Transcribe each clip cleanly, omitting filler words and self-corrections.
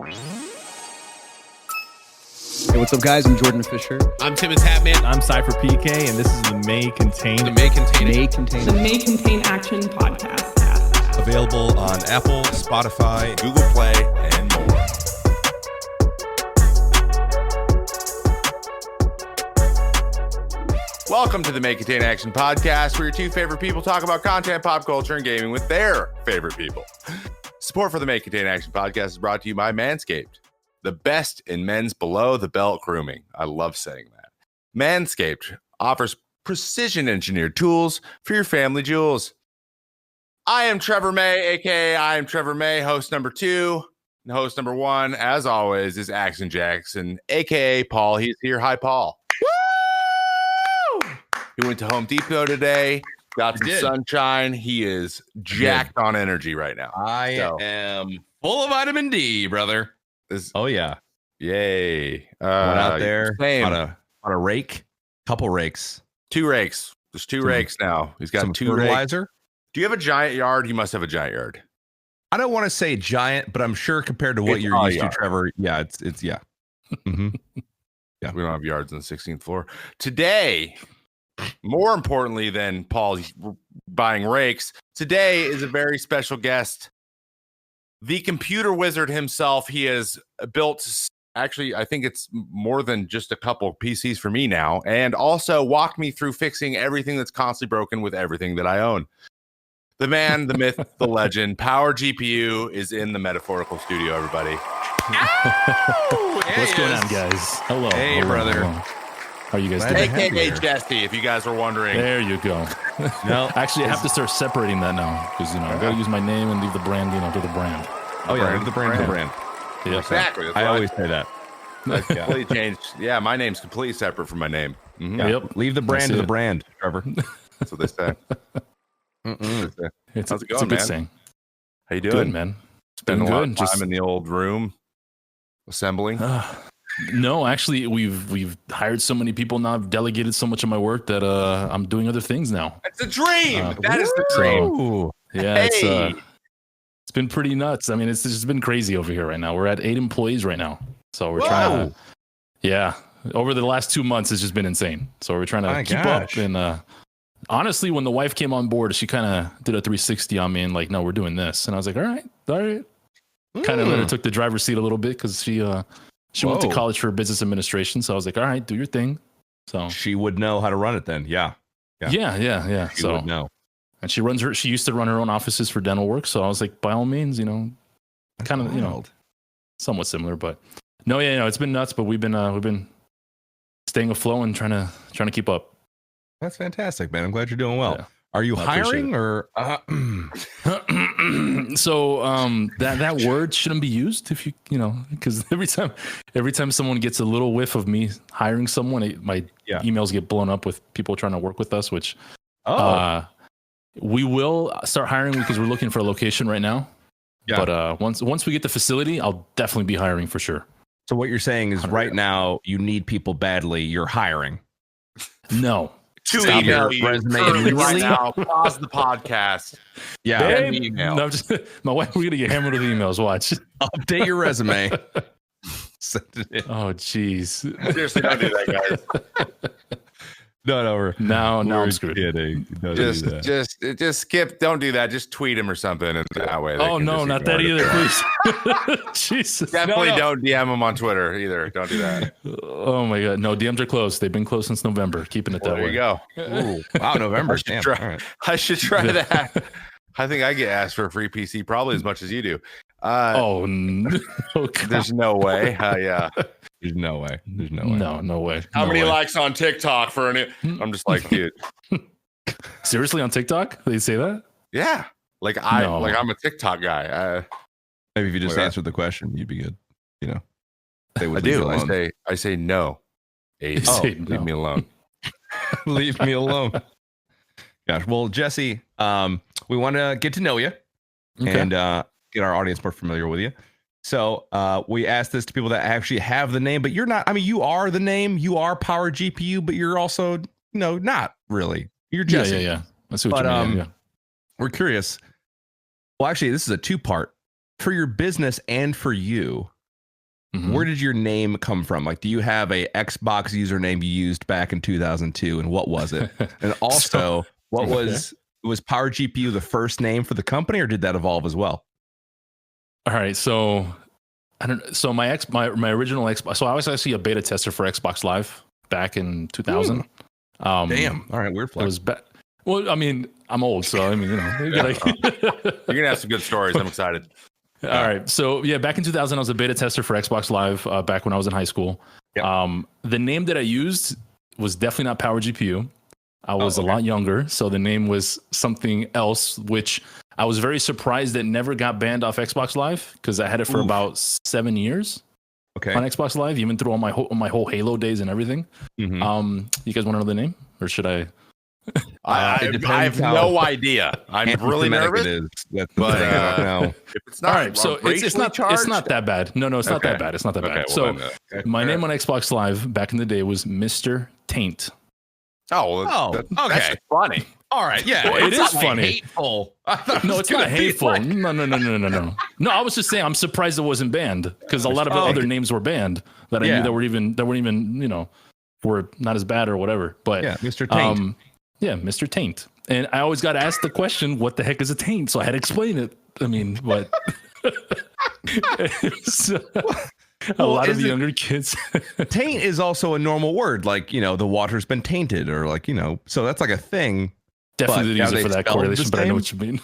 Hey, what's up, guys? I'm Jordan Fisher. I'm Timmons Hatman. I'm Cypher PK, and this is the May Contain Action podcast. Available on Apple, Spotify, Google Play, and more. Welcome to the May Contain Action podcast, where your two favorite people talk about content, pop culture, and gaming with their favorite people. Support for the May Contain Action podcast is brought to you by Manscaped, the best in men's below-the-belt grooming. I love saying that. Manscaped offers precision-engineered tools for your family jewels. I am Trevor May, a.k.a. I am Trevor May, host number 2. And host number 1, as always, is ActionJaxon, a.k.a. Paul. He's here. Hi, Paul. He went to Home Depot today, got some sunshine. He is jacked on energy right now. I am full of vitamin D, brother. Oh, yeah. Yay. Went out there on a rake. Couple rakes. 2 rakes. There's 2 rakes now. He's got 2 fertilizer. Rakes. Do you have a giant yard? You must have a giant yard. I don't want to say giant, but I'm sure compared to what you're used to, Trevor. Yeah, it's yeah. Mm-hmm. Yeah. We don't have yards on the 16th floor. Today, more importantly than Paul buying rakes, today is a very special guest. The computer wizard himself. He has built, actually, I think it's more than just a couple PCs for me now, and also walked me through fixing everything that's constantly broken with everything that I own. The man, the myth, the legend, PowerGPU is in the metaphorical studio, everybody. What's going on, guys? Hello. Hey, brother. Hello. How are you guys doing? AKA Jesse, if you guys are wondering. There you go. No, actually, I have to start separating that now because, I got to use my name and leave the branding under the brand. Oh, yeah, leave the brand. Yeah, exactly. I always say that. That's completely changed. Yeah, my name's completely separate from my name. Mm-hmm. Yeah. Yep. Leave the brand to the brand, Trevor. That's what they say. It's How's it going, it's a good man? saying. How you doing? Good, man. Spending a lot of time Just in the old room assembling. No, actually, we've hired so many people now. I've delegated so much of my work that I'm doing other things now. It's a dream. That is the dream. Yeah, it's been pretty nuts. I mean, it's just been crazy over here right now. We're at 8 employees right now, so we're trying to. Yeah, over the last 2 months, it's just been insane. So we're trying to keep up. And honestly, when the wife came on board, she kind of did a 360 on me and like, no, we're doing this. And I was like, all right. Kind of let her took the driver's seat a little bit because she went to college for business administration. So I was like, all right, do your thing. So she would know how to run it then. Yeah. She would know. And she used to run her own offices for dental work. So I was like, by all means, kind of, somewhat similar, but no, it's been nuts, but we've been staying afloat and trying to keep up. That's fantastic, man. I'm glad you're doing well. Yeah. Are you hiring or? So that word shouldn't be used if because every time someone gets a little whiff of me hiring someone, my emails get blown up with people trying to work with us, which we will start hiring because we're looking for a location right now. Yeah. But once we get the facility, I'll definitely be hiring for sure. So what you're saying is right now you need people badly. You're hiring. No. Stop your resume right now. Pause the podcast. Yeah. Email. No, my wife, we're going to get hammered with emails. Watch. Update your resume. Oh, jeez. Seriously, don't do that, guys. No, I'm screwed. Kidding. Just skip. Don't do that. Just tweet him or something, and that way. Oh no, not that either, please. Jesus. Definitely don't DM him on Twitter either. Don't do that. Oh my God, no, DMs are closed. They've been closed since November. Keeping it that way. There you go. Ooh, wow, November. I should try that. I think I get asked for a free PC probably as much as you do. Oh no! There's no way. Yeah. There's no way. No way. How many likes on TikTok for an? I'm just like, dude. Seriously, on TikTok, they say that? Yeah. I'm a TikTok guy. Maybe if you just answered the question, you'd be good. They would. I do. I say no. Leave me alone. Leave me alone. Gosh. Well, Jesse, we want to get to know you and get our audience more familiar with you. So we asked this to people that actually have the name, but you're not. I mean, you are the name. You are PowerGPU, but you're also, not really. You're Jesse. Yeah. That's what you mean. Yeah. We're curious. Well, actually, this is a 2-part for your business and for you. Where did your name come from? Like, do you have a Xbox username you used back in 2002, and what was it? And also, was PowerGPU the first name for the company, or did that evolve as well? All right, so I don't. So my original Xbox. So I was actually a beta tester for Xbox Live back in 2000. Damn. All right, weird flex. Well, I mean, I'm old, so I mean, you know, you're gonna have some good stories. I'm excited. All right, so yeah, back in 2000, I was a beta tester for Xbox Live. Back when I was in high school, the name that I used was definitely not PowerGPU. I was a lot younger, so the name was something else, which I was very surprised that never got banned off Xbox Live because I had it for about 7 years. Okay. On Xbox Live, even through all my whole Halo days and everything. You guys want to know the name, or should I? I have no idea. I'm really nervous. But no. If it's not, all right. So it's not that bad. No, it's not that bad. It's not that bad. Well, so my name on Xbox Live back in the day was Mr. Taint. Okay. That's funny. All right. Yeah. Well, it is funny. Hateful. No, it's not hateful. No. No, I was just saying I'm surprised it wasn't banned because a lot of other names were banned that I knew that weren't even, you know, were not as bad or whatever. But yeah, Mr. Taint. Yeah, Mr. Taint. And I always got asked the question, what the heck is a taint? So I had to explain it. I mean, what? A lot of the younger kids. Taint is also a normal word. Like, you know, the water's been tainted, or like, you know, so that's like a thing. Definitely didn't use it for that correlation, but I know what you mean.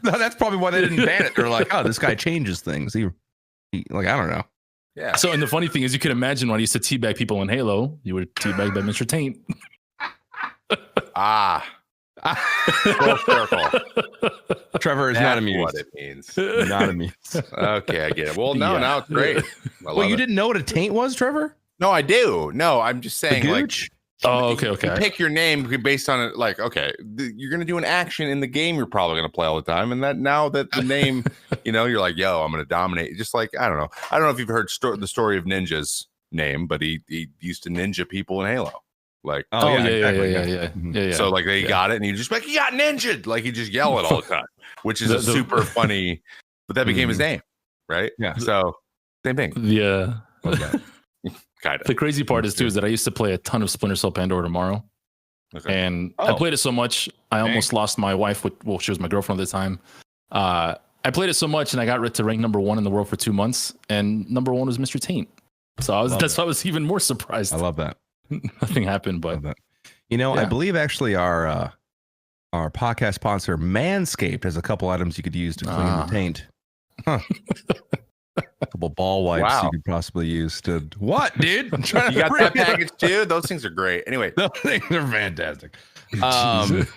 No, that's probably why they didn't ban it. They're like, oh, this guy changes things. He like, I don't know. Yeah. So, and the funny thing is, you can imagine when I used to teabag people in Halo, you were teabagged by Mr. Taint. Full circle. Trevor is not amused. What it means. Not amused. Okay, I get it. Well, now it's great. Well, you didn't know what a taint was, Trevor? No, I do. No, I'm just saying, like, okay. You pick your name based on it. Like, okay, you're gonna do an action in the game you're probably gonna play all the time, and that now that the name, you know, you're like, yo, I'm gonna dominate. Just like, I don't know if you've heard the story of Ninja's name, but he used to ninja people in Halo. Like, yeah. So like they got it, and he just like, he got ninja'd. Like he just yell it all the time, which is a super funny. But that became his name, right? Yeah. So same thing. Yeah. Okay. Kind of. The crazy part is that I used to play a ton of Splinter Cell Pandora Tomorrow, and I played it so much I almost lost my wife. She was my girlfriend at the time. I played it so much, and I got to rank #1 in the world for 2 months, and #1 was Mr. Taint. So I was even more surprised. I love that. Nothing happened, but you know, I believe actually our podcast sponsor Manscaped has a couple items you could use to clean the taint. Huh. A couple ball wipes you could possibly use to what, dude? I'm trying you got that package too? Those things are great. Anyway, those things are fantastic. But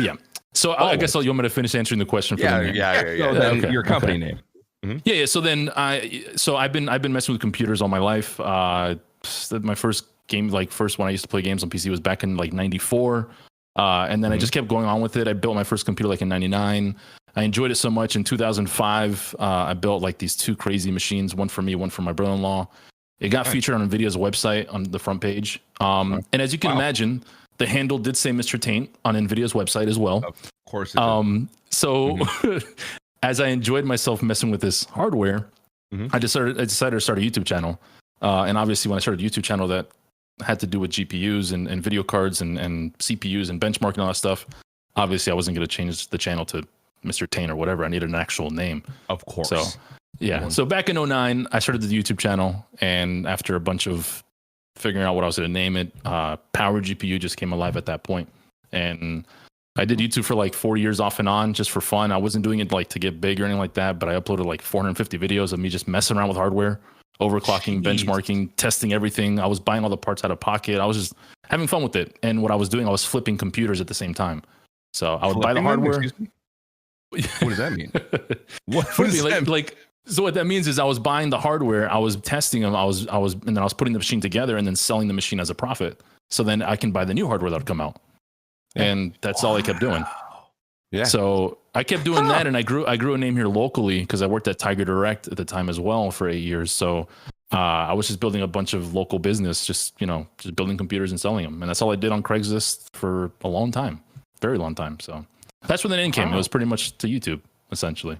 yeah. So I guess you want me to finish answering the question for me. Yeah. Your company name. Mm-hmm. Yeah. So then I've been messing with computers all my life. My first game, first one I used to play games on PC was back in like 94. And then I just kept going on with it. I built my first computer like in 99. I enjoyed it so much. In 2005, I built like these 2 crazy machines, one for me, one for my brother-in-law. It got featured on NVIDIA's website on the front page. And as you can imagine, the handle did say Mr. Taint on NVIDIA's website as well. Of course it did. So as I enjoyed myself messing with this hardware, I decided to start a YouTube channel. And obviously, when I started a YouTube channel that had to do with GPUs and video cards and CPUs and benchmarking and all that stuff, obviously I wasn't going to change the channel to Mr. Taint or whatever. I needed an actual name. Of course. So, yeah. So back in 2009, I started the YouTube channel. And after a bunch of figuring out what I was going to name it, PowerGPU just came alive at that point. And I did YouTube for like 4 years off and on just for fun. I wasn't doing it like to get big or anything like that, but I uploaded like 450 videos of me just messing around with hardware. Overclocking, benchmarking, testing everything. I was buying all the parts out of pocket. I was just having fun with it. And what I was doing, I was flipping computers at the same time. So I would buy the hardware. What does that mean? What does that mean? So what that means is I was buying the hardware, I was testing them, I was, and then I was putting the machine together and then selling the machine as a profit. So then I can buy the new hardware that would come out. And that's all I kept doing. Yeah. So I kept doing that, and I grew a name here locally because I worked at Tiger Direct at the time as well for 8 years. So I was just building a bunch of local business, just building computers and selling them, and that's all I did on Craigslist for a long time, very long time. So that's where the name came. It was pretty much to YouTube essentially.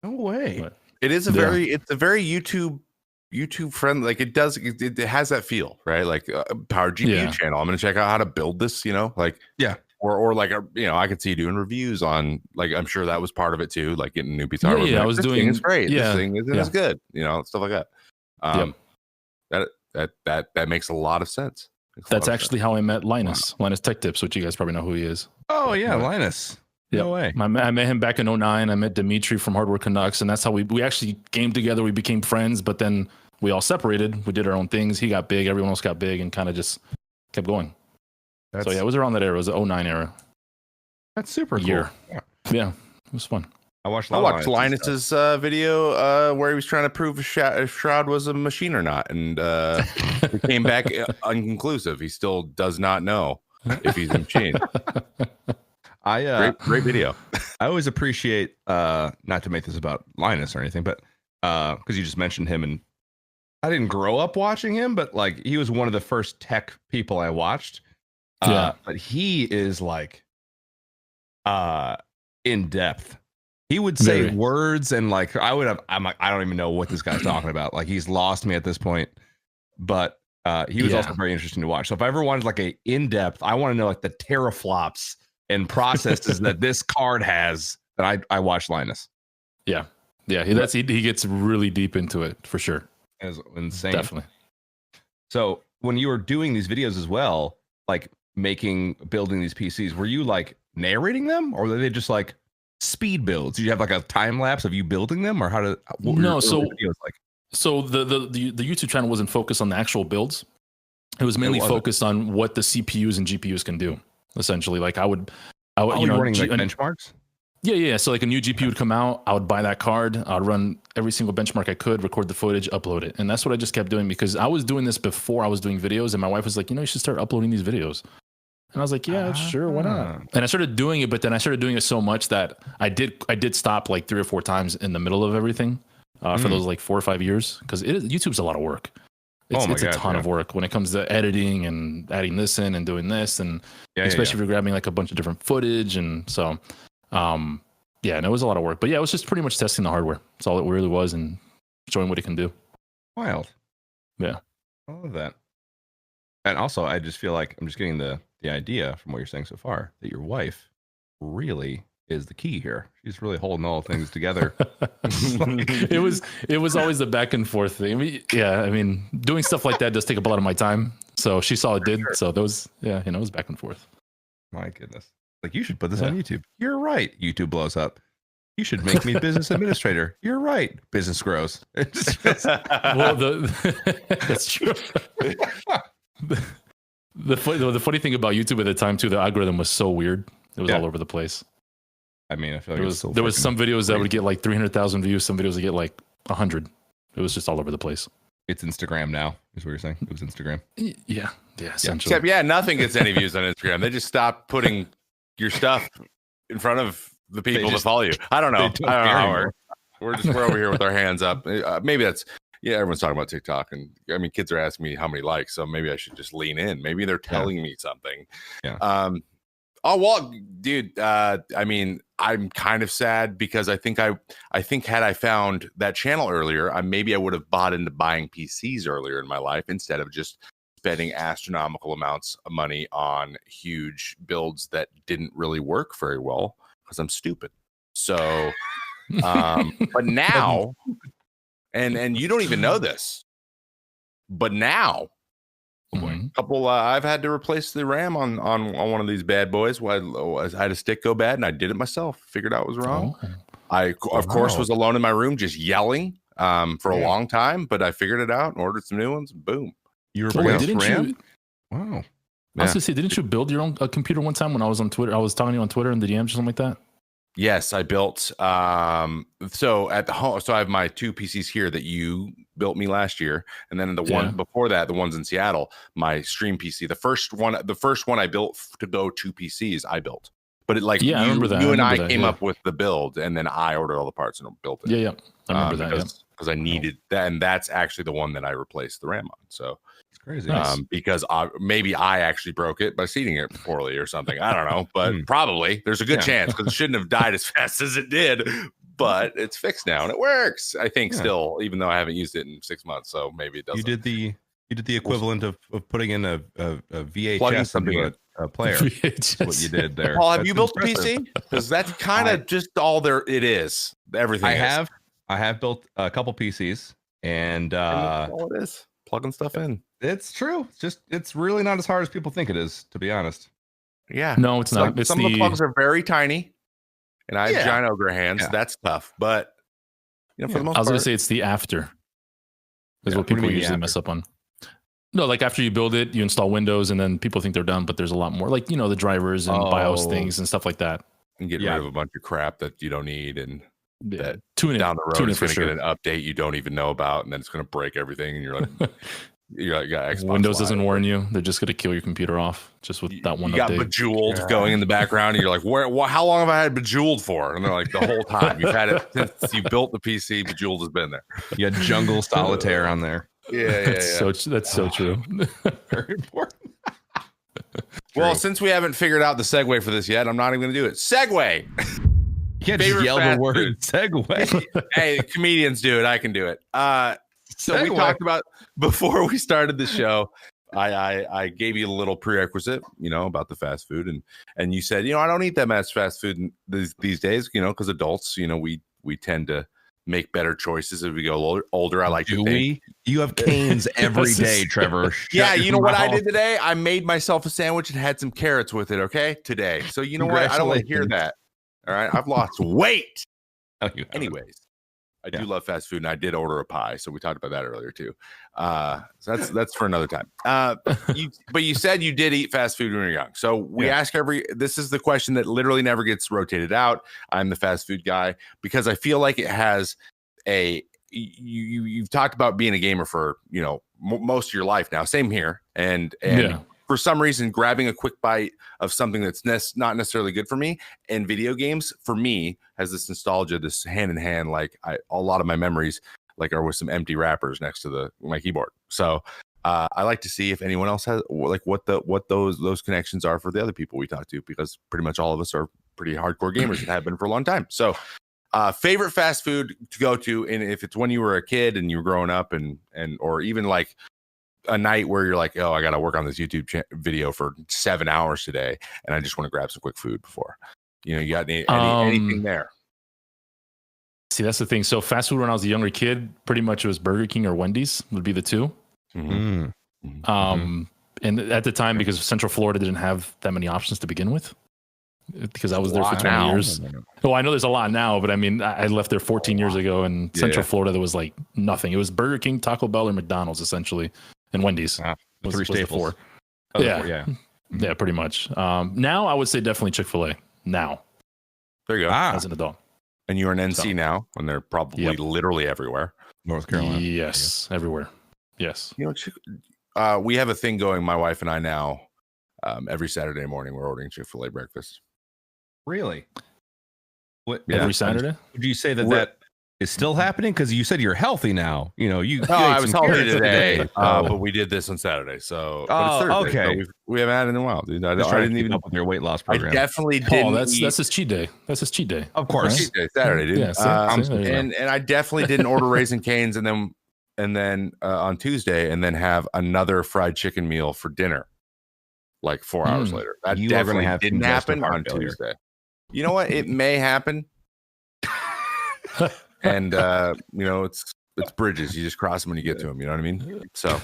No way. But, It is it's a very YouTube friendly. Like it has that feel, right? Like PowerGPU channel. I'm gonna check out how to build this. Or like I could see you doing reviews on, like, I'm sure that was part of it too, like getting a new piece of hardware. I was this doing. Thing is great. Yeah, this thing isn't as good. Stuff like that. That makes a lot of sense. That's actually how I met Linus. Wow. Linus Tech Tips, which you guys probably know who he is. Oh yeah, Linus. No way. I met him back in 2009. I met Dimitri from Hardware Canucks, and that's how we actually came together. We became friends, but then we all separated. We did our own things. He got big. Everyone else got big, and kind of just kept going. So yeah, it was around that era. It was the 2009 era. That's super cool. Yeah, it was fun. I watched Linus's video where he was trying to prove if Shroud was a machine or not, and it came back inconclusive. He still does not know if he's a machine. Great video. I always appreciate, not to make this about Linus or anything, but because you just mentioned him, and I didn't grow up watching him, but like he was one of the first tech people I watched. But he is like in depth. He would say words, and like I'm like, I don't even know what this guy's talking about. Like he's lost me at this point. But he was also very interesting to watch. So if I ever wanted like a in depth, I want to know like the teraflops and processes that this card has. That I watch Linus. Yeah. He gets really deep into it for sure. It's insane. Definitely. So when you were doing these videos as well, like building these PCs, were you like narrating them, or were they just like speed builds? Did you have like a time lapse of you building them, or so the YouTube channel wasn't focused on the actual builds. It was mainly focused on what the CPUs and GPUs can do. Essentially, like I would running like benchmarks. Yeah. So like a new GPU would come out, I would buy that card, I'd run every single benchmark I could, record the footage, upload it. And that's what I just kept doing, because I was doing this before I was doing videos, and my wife was like, you should start uploading these videos. And I was like, yeah, sure, why not? And I started doing it, but then I started doing it so much that I did stop like 3 or 4 times in the middle of everything for those like 4 or 5 years, because YouTube's a lot of work. It's a ton of work when it comes to editing and adding this in and doing this, and especially if you're grabbing like a bunch of different footage. And so, and it was a lot of work. But yeah, it was just pretty much testing the hardware. That's all it really was, and showing what it can do. Wild. Yeah. I love that. And also, I just feel like I'm just getting the idea from what you're saying so far that your wife really is the key here. She's really holding all things together. It was always the back and forth thing. I mean, doing stuff like that does take up a lot of my time. So she saw it did. Sure. So those, it was back and forth. My goodness. Like, you should put this on YouTube. You're right. YouTube blows up. You should make me business administrator. You're right. Business grows. Well, that's true. The funny thing about YouTube at the time too, the algorithm was so weird. It was all over the place. I mean, I feel like there was some videos that would get like 300,000 views, some videos would get like 100. It was just all over the place. It's Instagram now, is what you're saying. It was Instagram. Yeah, essentially. Except, nothing gets any views on Instagram. They just stopped putting your stuff in front of the people that follow you. I don't know. I don't know how we're over here with our hands up. Maybe that's. Yeah, everyone's talking about TikTok, and I mean, kids are asking me how many likes, so maybe I should just lean in. Maybe they're telling me something. Yeah. Oh well, dude. I mean, I'm kind of sad because I think had I found that channel earlier, maybe I would have bought into buying PCs earlier in my life instead of just spending astronomical amounts of money on huge builds that didn't really work very well because I'm stupid. So, but now. And you don't even know this, but now, I've had to replace the RAM on one of these bad boys. I had a stick go bad, and I did it myself. Figured out what was wrong. I of course was alone in my room, just yelling for a long time, but I figured it out and ordered some new ones. Boom! You replaced RAM? Wow! I was gonna say, didn't you build your own computer one time when I was on Twitter? I was talking to you on Twitter in the DMs or something like that. Yes, I built. So at the home, so I have my 2 PCs here that you built me last year, and then the one before that, the ones in Seattle, my stream PC. The first one I built to go 2 PCs, I built. But I remember that. You and I came up with the build, and then I ordered all the parts and built it. Yeah, I remember that. Because I needed that, and that's actually the one that I replaced the RAM on. So. Crazy. Because maybe I actually broke it by seating it poorly or something. I don't know, but probably there's a good chance because it shouldn't have died as fast as it did. but it's fixed now and it works. I think still, even though I haven't used it in 6 months, so maybe it doesn't. You did the equivalent of putting in a VHS into a player. That's what you did there. Paul, have you built a PC? Because that's kind of just all there it is. Everything. I have built a couple PCs, and that's all it is. Plugging stuff in. It's true. It's really not as hard as people think it is, to be honest. Yeah. No, it's not. Like some of the plugs are very tiny, and I have giant ogre hands. Yeah. That's tough, but for the most part, I was going to say it's the after is what people usually mess up on. No, like after you build it, you install Windows, and then people think they're done, but there's a lot more, like the drivers and BIOS things and stuff like that, and get rid of a bunch of crap that you don't need, and that tune down the road is going to get an update you don't even know about, and then it's going to break everything, and you're like. Xbox Windows Live. Doesn't warn you. They're just going to kill your computer off just with that one update. You got Bejeweled going in the background, and you're like, how long have I had Bejeweled for? And they're like, the whole time. You've had it since you built the PC. Bejeweled has been there. You had Jungle Solitaire on there. Yeah. That's so true. Very important. Well, since we haven't figured out the segue for this yet, I'm not even going to do it. Segue. You can't just yell the word segue. Hey, comedians do it. I can do it. So we talked about before we started the show. I gave you a little prerequisite, about the fast food, and you said, I don't eat that much fast food these days, because adults, we tend to make better choices as we go older. I like to think. You have canes every day, Trevor. Yeah, you know what I did today? I made myself a sandwich and had some carrots with it. Okay, today. So you know what? I don't want to hear that. All right, I've lost weight. Anyways. I do love fast food, and I did order a pie, so we talked about that earlier too. So that's for another time. But you said you did eat fast food when you were young. So we ask this is the question that literally never gets rotated out. I'm the fast food guy because I feel like it has you've talked about being a gamer for most of your life now. Same here, and for some reason, grabbing a quick bite of something that's not necessarily good for me, and video games for me has this nostalgia, this hand in hand. Like a lot of my memories, are with some empty wrappers next to my keyboard. So I like to see if anyone else has what those connections are for the other people we talk to, because pretty much all of us are pretty hardcore gamers and have been for a long time. So favorite fast food to go to, and if it's when you were a kid and you were growing up, and or even like a night where you're like, oh, I got to work on this YouTube video for 7 hours today, and I just want to grab some quick food before. You got anything there? See, that's the thing. So fast food when I was a younger kid, pretty much it was Burger King or Wendy's would be the two. And at the time, because Central Florida didn't have that many options to begin with, because I was there for 20 years. Oh, I know there's a lot now, but I mean, I left there 14 years ago, and Central Florida, there was like nothing. It was Burger King, Taco Bell, or McDonald's essentially. And Wendy's. The three staples. Yeah, pretty much. Now I would say definitely Chick-fil-A. Now. There you go. As an adult. And you're an NC now, and they're probably literally everywhere. North Carolina. Yes, everywhere. Yes. We have a thing going, my wife and I now, every Saturday morning, we're ordering Chick-fil-A breakfast. Really? What? Every Saturday? Would you say that is still happening? Because you said you're healthy now. I was healthy today, but we did this on Saturday. So, but it's Thursday, okay. So we haven't had it in a while, dude. I didn't even up with your weight loss program. I definitely didn't. That's his cheat day. That's his cheat day. Of course, cheat day, Saturday, dude. Yeah, and I definitely didn't order Raising Cane's, and then on Tuesday, and then have another fried chicken meal for dinner, like 4 hours later. That definitely didn't happen on Tuesday. You know what? It may happen. And it's bridges. You just cross them when you get to them. You know what I mean? So,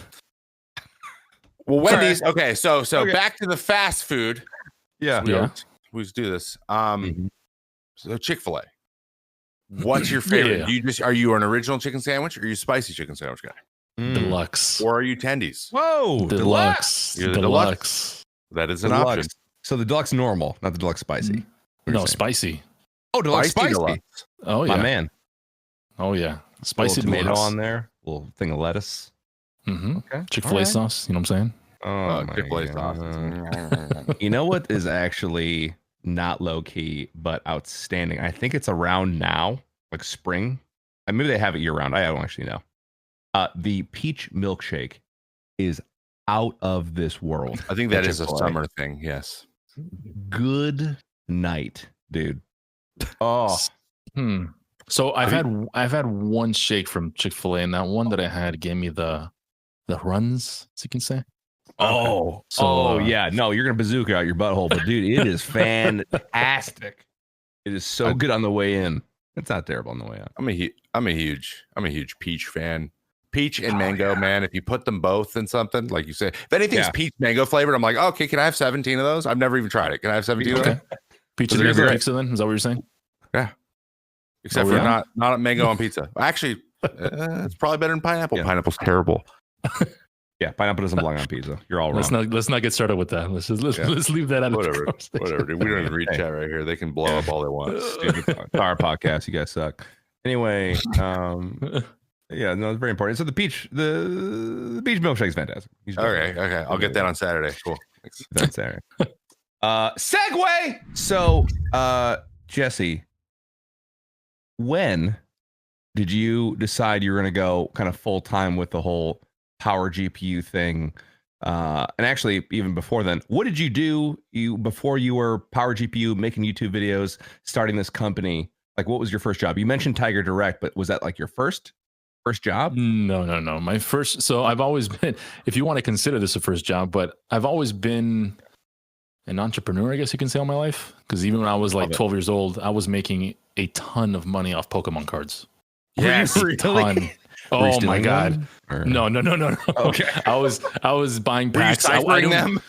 well, Wendy's. Okay, so back to the fast food. Yeah, we just do this. So Chick-fil-A. What's your favorite? Are you an original chicken sandwich, or are you a spicy chicken sandwich guy? Deluxe. Or are you tendies? Whoa, deluxe. You're the deluxe. That is an option. So the deluxe normal, not the deluxe spicy. No, spicy. Oh, deluxe spicy. Deluxe. Oh yeah, my man. Oh yeah, spicy tomato deluxe. on there, a little thing of lettuce. Okay. Chick-fil-A sauce. You know what I'm saying? Oh, Chick-fil-A sauce. You know what is actually not low key but outstanding? I think it's around now, like spring. Maybe they have it year round. I don't actually know. The peach milkshake is out of this world. I think that is a summer thing. Yes. Good night, dude. Oh. So I've had one shake from Chick-fil-A, and that one that I had gave me the runs, as you can say. Yeah. No, you're gonna bazooka out your butthole, but dude, it is fantastic. It is so good on the way in. It's not terrible on the way out. I'm a huge peach fan. Peach and mango, man. If you put them both in something, like you say, if anything's peach mango flavored, I'm like, okay, can I have 17 of those? I've never even tried it. Can I have 17 of those? Peach and mango pizza, then? Is that what you're saying? Yeah. Except for not mango on pizza. Actually, it's probably better than pineapple. Yeah. Pineapple's terrible. Yeah, pineapple doesn't belong on pizza. You're all wrong. Let's not get started with that. Let's leave that out of whatever. Whatever, dude. We don't even read chat right here. They can blow up all they want. Stupid our podcast. You guys suck. Anyway, yeah, no, it's very important. So the peach milkshake is fantastic. Okay. I'll get that on Saturday. Cool. Thanks. On Saturday. Segue. So, Jesse, when did you decide you were going to go kind of full time with the whole PowerGPU thing? And actually, even before then, what did you do before you were PowerGPU, making YouTube videos, starting this company? Like, what was your first job? You mentioned Tiger Direct, but was that like your first job? No. My first. So I've always been, if you want to consider this a first job, but I've always been an entrepreneur, I guess you can say, all my life. Because even when I was like 12 years old, I was making a ton of money off Pokemon cards. Yes, a ton. Oh my God! No. Okay, I was buying packs. I them.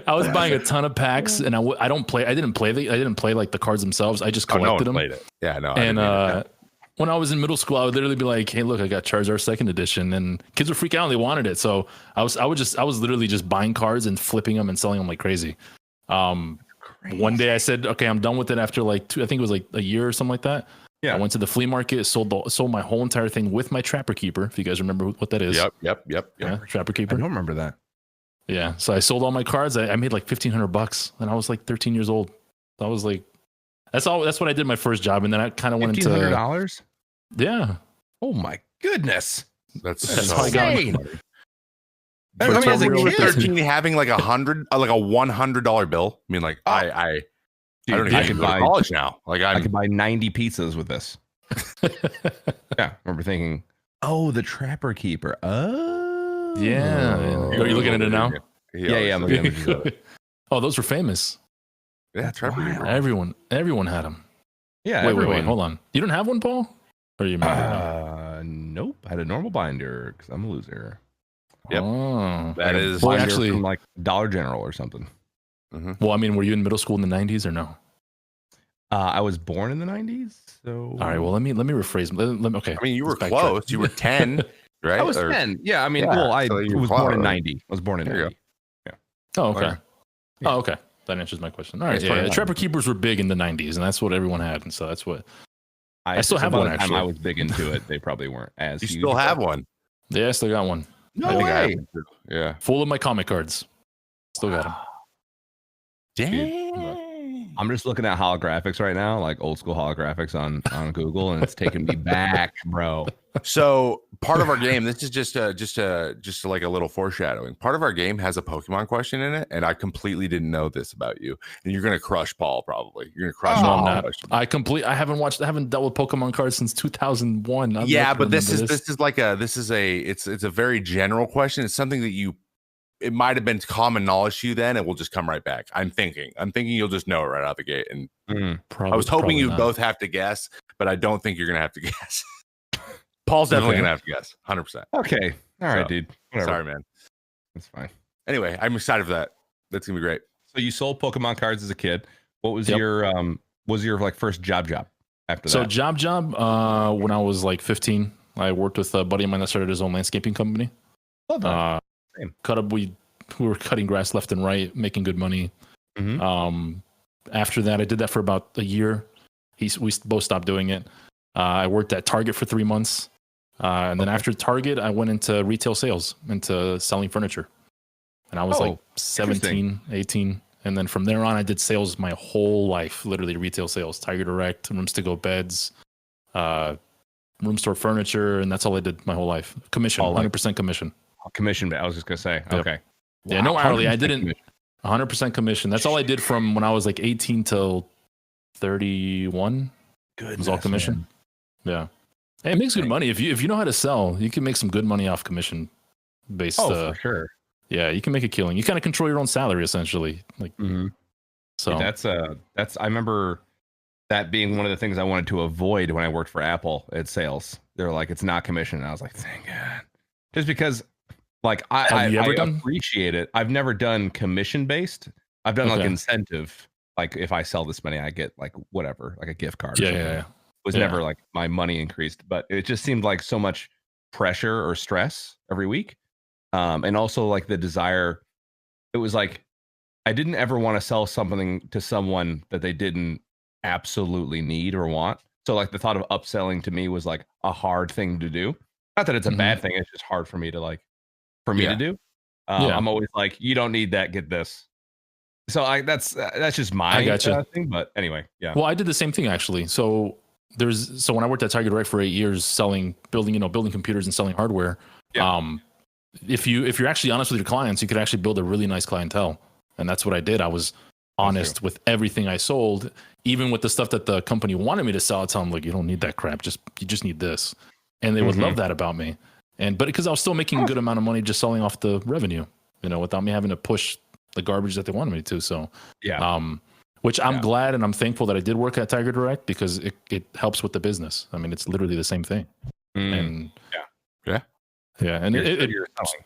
I was buying a ton of packs, and I didn't play like the cards themselves. I just collected them. Played it. Yeah, no. And when I was in middle school, I would literally be like, "Hey, look, I got Charizard Second Edition," and kids would freak out and they wanted it. So I was literally just buying cards and flipping them and selling them like crazy. One day I said, "Okay, I'm done with it." After like I think it was like a year or something like that. Yeah, I went to the flea market, sold my whole entire thing with my Trapper Keeper. If you guys remember what that is. Yep. Yeah, Trapper Keeper. I don't remember that. Yeah, so I sold all my cards. I made like $1,500, and I was like 13 years old. I was like, that's what I did my first job, and then I kind of went into $1,500. Yeah. Oh my goodness, that's so insane. I mean, as a kid, 13, having like $100 bill. I mean, like I don't even go to college now. Like I could buy 90 pizzas with this. Yeah, I remember thinking, oh, the Trapper Keeper. Oh, yeah. Are you looking at it now? Yeah. I'm looking at it. Oh, those were famous. Yeah, Trapper Keeper. Everyone had them. Yeah. Wait. Hold on. You don't have one, Paul? Or you? Nope. I had a normal binder because I'm a loser. Yep. Oh, that is actually from like Dollar General or something. Mm-hmm. Well, I mean, were you in middle school in the 90s or no? I was born in the 90s, so. All right. Well, let me rephrase. Okay. I mean, you were close. You were 10, right? I was 10. Yeah. I mean, I was born in 90. I was born in 90. Yeah. Oh, okay. Yeah. Oh, okay. That answers my question. All right. Yeah. Trapper Keepers were big in the 90s, and that's what everyone had, and so that's what. I still have one. Actually, I was big into it. They probably weren't as. You still have one? Yeah, I still got one. No way. Yeah. Full of my comic cards. Still got them. Dang. I'm just looking at holographics right now, like old school holographics on Google, and it's taking me back, bro. So part of our game, this is just like a little foreshadowing. Part of our game has a Pokemon question in it, and I completely didn't know this about you. And you're gonna crush Paul probably. You're gonna crush Paul. I haven't dealt with Pokemon cards since 2001. Yeah, but this is a very general question. It's something that it might have been common knowledge to you then. It will just come right back. I'm thinking you'll just know it right out the gate. And I was hoping you both have to guess, but I don't think you're gonna have to guess. Paul's definitely gonna have to guess 100%. Okay. All right, dude. Whatever. Sorry, man. That's fine. Anyway, I'm excited for that. That's gonna be great. So you sold Pokemon cards as a kid. What was your like first job after that? So job when I was like 15, I worked with a buddy of mine that started his own landscaping company. Love that. We were cutting grass left and right, making good money. Mm-hmm. After that, I did that for about a year. We both stopped doing it. I worked at Target for 3 months. And then after Target, I went into retail sales, into selling furniture. And I was like 17, 18. And then from there on, I did sales my whole life, literally retail sales, Tiger Direct, Rooms to Go beds, room store furniture. And that's all I did my whole life. Commission, 100% commission. Commission, I was just going to say. Yep. Okay. Yeah, no hourly. I didn't 100% commission. That's all I did from when I was like 18 till 31. Good. It was all commission. Man. Yeah. It makes good money. If you know how to sell, you can make some good money off commission based. For sure. Yeah, you can make a killing. You kind of control your own salary essentially. Like, so that's I remember that being one of the things I wanted to avoid when I worked for Apple at sales. They were like, it's not commission. And I was like, thank God. Just because like I appreciate it. I've never done commission based. I've done like incentive. Like if I sell this many, I get like whatever, like a gift card. Or something. It was never like my money increased, but it just seemed like so much pressure or stress every week. And also like the desire, it was like, I didn't ever want to sell something to someone that they didn't absolutely need or want. So like the thought of upselling to me was like a hard thing to do. Not that it's a bad thing. It's just hard for me to to do. I'm always like, you don't need that. Get this. So that's just my thing. But anyway, yeah. Well, I did the same thing actually. So when I worked at Tiger Direct for 8 years, building computers and selling hardware. Yeah. If you're actually honest with your clients, you could actually build a really nice clientele. And that's what I did. I was honest with everything I sold, even with the stuff that the company wanted me to sell. I tell them like, you don't need that crap. You just need this. And they would love that about me. But because I was still making a good amount of money just selling off the revenue, without me having to push the garbage that they wanted me to. So, which I'm glad and I'm thankful that I did work at Tiger Direct because it helps with the business. I mean, it's literally the same thing. And and you're selling.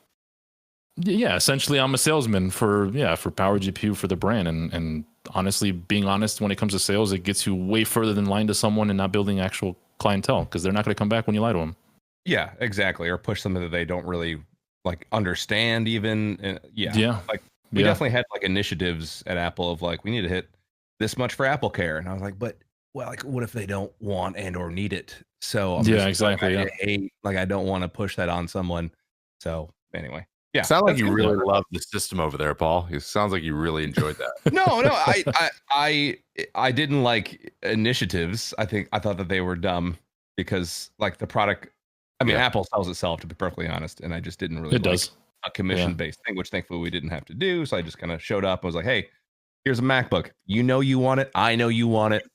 Yeah, essentially I'm a salesman for PowerGPU for the brand. And honestly, being honest, when it comes to sales, it gets you way further than lying to someone and not building actual clientele because they're not going to come back when you lie to them. Yeah, exactly. Or push something that they don't really like understand even. Like we definitely had like initiatives at Apple of like, we need to hit this much for Apple Care. And I was like, but well, like what if they don't want and or need it? So exactly. I don't want to push that on someone. So anyway. Yeah, sounds like you really love the system over there, Paul. It sounds like you really enjoyed that. No, I didn't like initiatives. I thought that they were dumb because like the product. I mean, Apple sells itself to be perfectly honest, and I just didn't really like a commission-based thing, which thankfully we didn't have to do. So I just kind of showed up and was like, "Hey, here's a MacBook. You know you want it. I know you want it.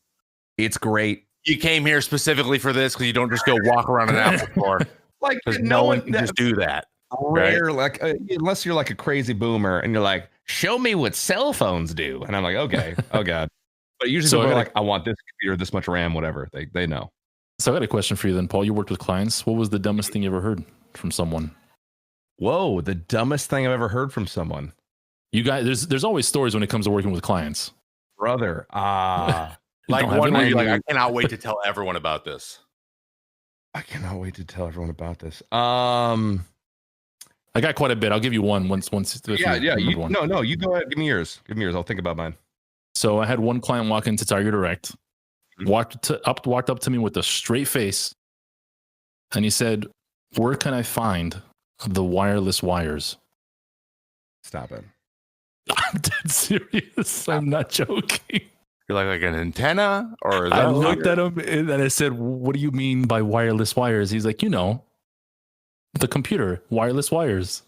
It's great. You came here specifically for this because you don't just go walk around an Apple store. Like no one can just do that." Rare, right? Like unless you're like a crazy boomer and you're like, show me what cell phones do, and I'm like, okay, oh god. But usually people are like, I want this computer, this much RAM, whatever. They know. So I got a question for you then, Paul. You worked with clients. What was the dumbest thing you ever heard from someone? Whoa, the dumbest thing I've ever heard from someone. You guys, there's always stories when it comes to working with clients, brother. Like one where you're like, I cannot wait to tell everyone about this. I cannot wait to tell everyone about this. I got quite a bit. I'll give you one once. Yeah. You go ahead. Give me yours. I'll think about mine. So I had one client walk into Tiger Direct, walked up to me with a straight face, and he said, "Where can I find the wireless wires?" Stop it. I'm dead serious. I'm not joking. You're like an antenna, or is that I looked at him and I said, "What do you mean by wireless wires?" He's like, the computer, wireless wires.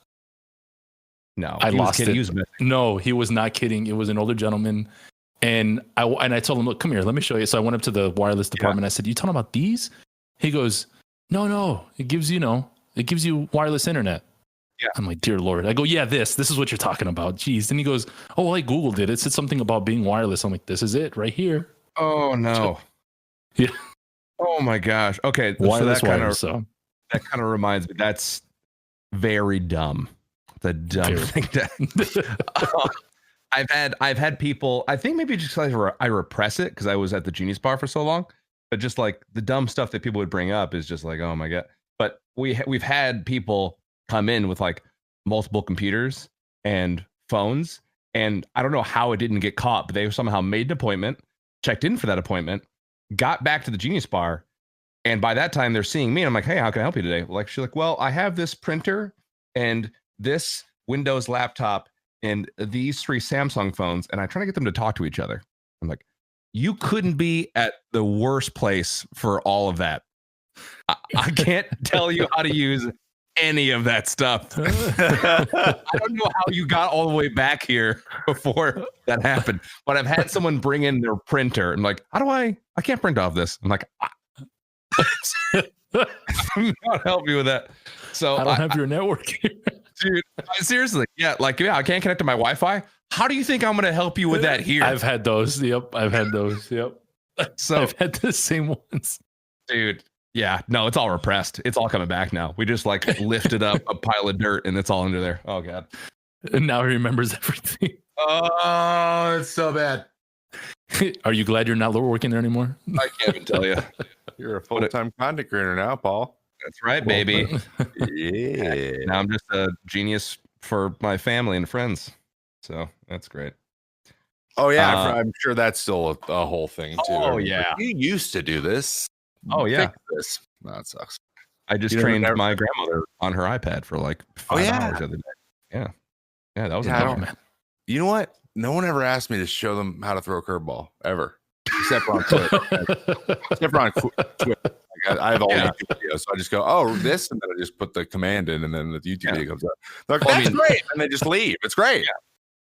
No, I lost it. No, he was not kidding. It was an older gentleman. And I told him, look, come here, let me show you. So I went up to the wireless department. I said, you talking about these? He goes, no, it gives you wireless internet. Yeah. I'm like, dear Lord. I go, yeah, this is what you're talking about. Jeez. And he goes, oh, well, I Googled it. It said something about being wireless. I'm like, this is it right here. Oh no. Yeah. Oh my gosh. Okay. Wireless that kind of reminds me. That's very dumb. The dumb thing to. I've had people. I think maybe just like I repress it because I was at the Genius Bar for so long. But just like the dumb stuff that people would bring up is just like, oh my god. But we've had people come in with like multiple computers and phones, and I don't know how it didn't get caught, but they somehow made an appointment, checked in for that appointment, got back to the Genius Bar. And by that time, they're seeing me. And I'm like, hey, how can I help you today? She's like, well, I have this printer and this Windows laptop and these 3 Samsung phones. And I'm trying to get them to talk to each other. I'm like, you couldn't be at the worst place for all of that. I can't tell you how to use any of that stuff. I don't know how you got all the way back here before that happened, but I've had someone bring in their printer and like, how do I can't print off this. I'm like, I'm not helping you with that. So I don't have your network here. Dude, seriously. Yeah. Like, yeah, I can't connect to my Wi-Fi. How do you think I'm going to help you with that here? I've had those. Yep. I've had those. Yep. So I've had the same ones. Dude. Yeah. No, it's all repressed. It's all coming back now. We just like lifted up a pile of dirt and it's all under there. Oh God. And now he remembers everything. Oh, it's so bad. Are you glad you're not working there anymore? I can't even tell you. You're a full-time content creator now, Paul. That's right, baby. Yeah. Now I'm just a genius for my family and friends. So that's great. Oh yeah, I'm sure that's still a whole thing too. Oh yeah, you used to do this. Oh yeah, fix this. No, it sucks. I just trained my grandmother on her iPad for like 5 hours the other day. Yeah, that was man. You know what? No one ever asked me to show them how to throw a curveball ever, except on Twitter. I have all YouTube videos, so I just go, oh, this, and then I just put the command in, and then the YouTube video comes up. They're like, that's great, and they just leave. It's great. Yeah.